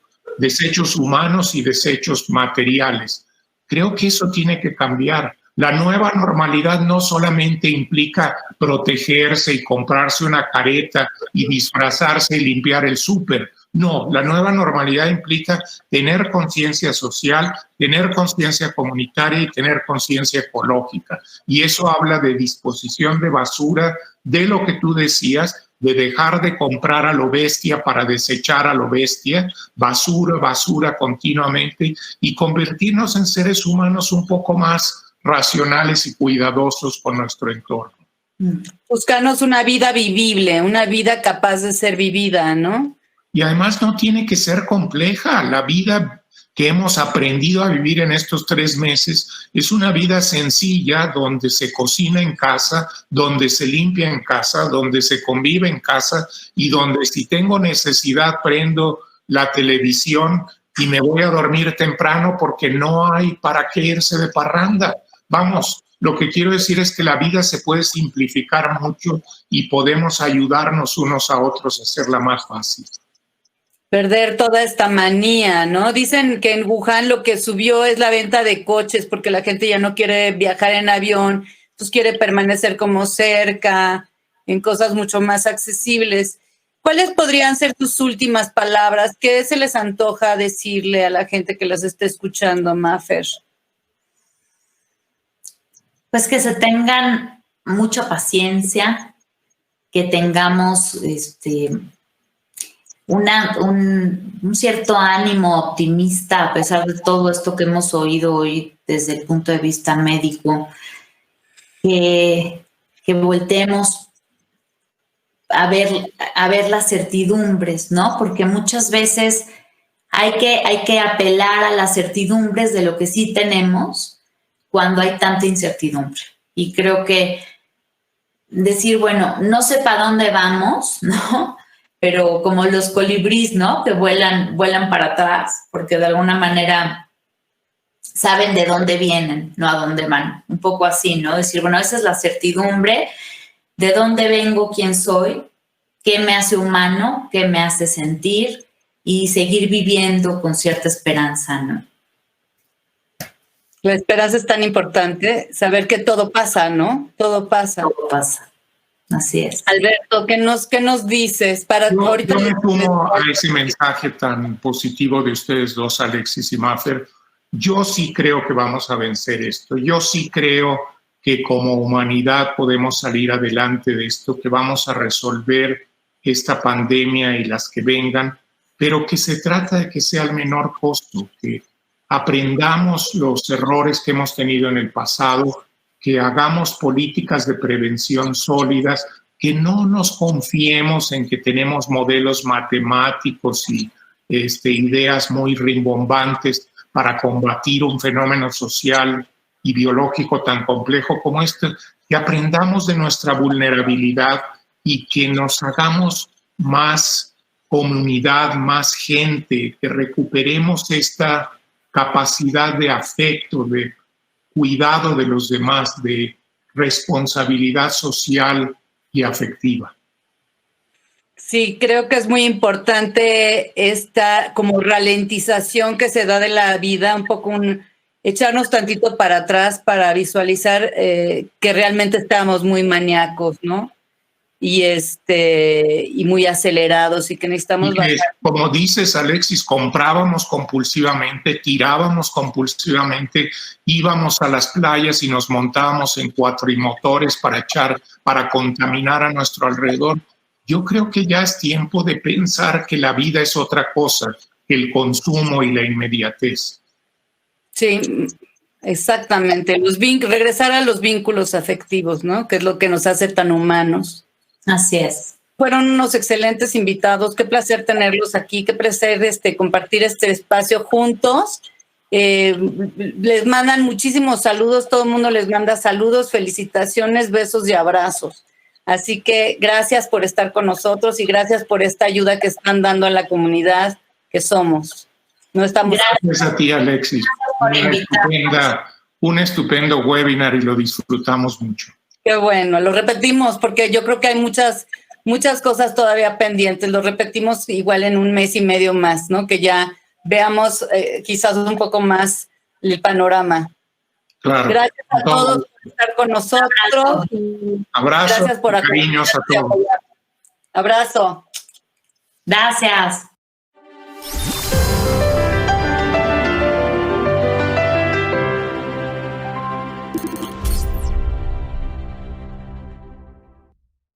humanos y desechos materiales. Creo que eso tiene que cambiar. La nueva normalidad no solamente implica protegerse y comprarse una careta y disfrazarse y limpiar el súper. No, la nueva normalidad implica tener conciencia social, tener conciencia comunitaria y tener conciencia ecológica. Y eso habla de disposición de basura, de lo que tú decías, de dejar de comprar a lo bestia para desechar a lo bestia, basura continuamente, y convertirnos en seres humanos un poco más racionales y cuidadosos con nuestro entorno. Buscarnos una vida vivible, una vida capaz de ser vivida, ¿no? Y además no tiene que ser compleja. La vida que hemos aprendido a vivir en estos 3 meses es una vida sencilla, donde se cocina en casa, donde se limpia en casa, donde se convive en casa y donde si tengo necesidad prendo la televisión y me voy a dormir temprano porque no hay para qué irse de parranda. Vamos, lo que quiero decir es que la vida se puede simplificar mucho y podemos ayudarnos unos a otros a hacerla más fácil. Perder toda esta manía, ¿no? Dicen que en Wuhan lo que subió es la venta de coches porque la gente ya no quiere viajar en avión, entonces quiere permanecer como cerca, en cosas mucho más accesibles. ¿Cuáles podrían ser tus últimas palabras? ¿Qué se les antoja decirle a la gente que las esté escuchando, Mafer? Pues que se tengan mucha paciencia, que tengamos un cierto ánimo optimista a pesar de todo esto que hemos oído hoy desde el punto de vista médico, que volteemos a ver las certidumbres, ¿no? Porque muchas veces hay que apelar a las certidumbres de lo que sí tenemos cuando hay tanta incertidumbre. Y creo que decir, bueno, no sé para dónde vamos, ¿no? Pero como los colibríes, ¿no? Que vuelan para atrás, porque de alguna manera saben de dónde vienen, no a dónde van. Un poco así, ¿no? Decir, bueno, esa es la certidumbre, de dónde vengo, quién soy, qué me hace humano, qué me hace sentir y seguir viviendo con cierta esperanza, ¿no? La esperanza es tan importante, saber que todo pasa, ¿no? Todo pasa. Todo pasa. Así es. Alberto, ¿qué nos dices? Yo me sumo a ese mensaje tan positivo de ustedes dos, Alexis y Mafer. Yo sí creo que vamos a vencer esto. Yo sí creo que como humanidad podemos salir adelante de esto, que vamos a resolver esta pandemia y las que vengan, pero que se trata de que sea al menor costo, que aprendamos los errores que hemos tenido en el pasado, que hagamos políticas de prevención sólidas, que no nos confiemos en que tenemos modelos matemáticos y ideas muy rimbombantes para combatir un fenómeno social y biológico tan complejo como este, que aprendamos de nuestra vulnerabilidad y que nos hagamos más comunidad, más gente, que recuperemos esta capacidad de afecto, de cuidado de los demás, de responsabilidad social y afectiva. Sí, creo que es muy importante esta como ralentización que se da de la vida, un poco echarnos tantito para atrás para visualizar que realmente estábamos muy maníacos, ¿no? Y muy acelerados y que necesitamos bajar. Como dices, Alexis, comprábamos compulsivamente, tirábamos compulsivamente, íbamos a las playas y nos montábamos en cuatrimotores para contaminar a nuestro alrededor. Yo creo que ya es tiempo de pensar que la vida es otra cosa que el consumo y la inmediatez. Sí, exactamente. Regresar a los vínculos afectivos, ¿no? Que es lo que nos hace tan humanos. Así es. Fueron unos excelentes invitados. Qué placer tenerlos aquí. Qué placer compartir este espacio juntos. Les mandan muchísimos saludos. Todo el mundo les manda saludos, felicitaciones, besos y abrazos. Así que gracias por estar con nosotros y gracias por esta ayuda que están dando a la comunidad que somos. No estamos. Gracias a ti, Alexis. Un estupendo webinar y lo disfrutamos mucho. Qué bueno, lo repetimos porque yo creo que hay muchas cosas todavía pendientes. Lo repetimos igual en 1 mes y medio más, ¿no? Que ya veamos quizás un poco más el panorama. Claro. Gracias a todos por estar con nosotros. Abrazo. Gracias por cariños a todos. Abrazo. Gracias.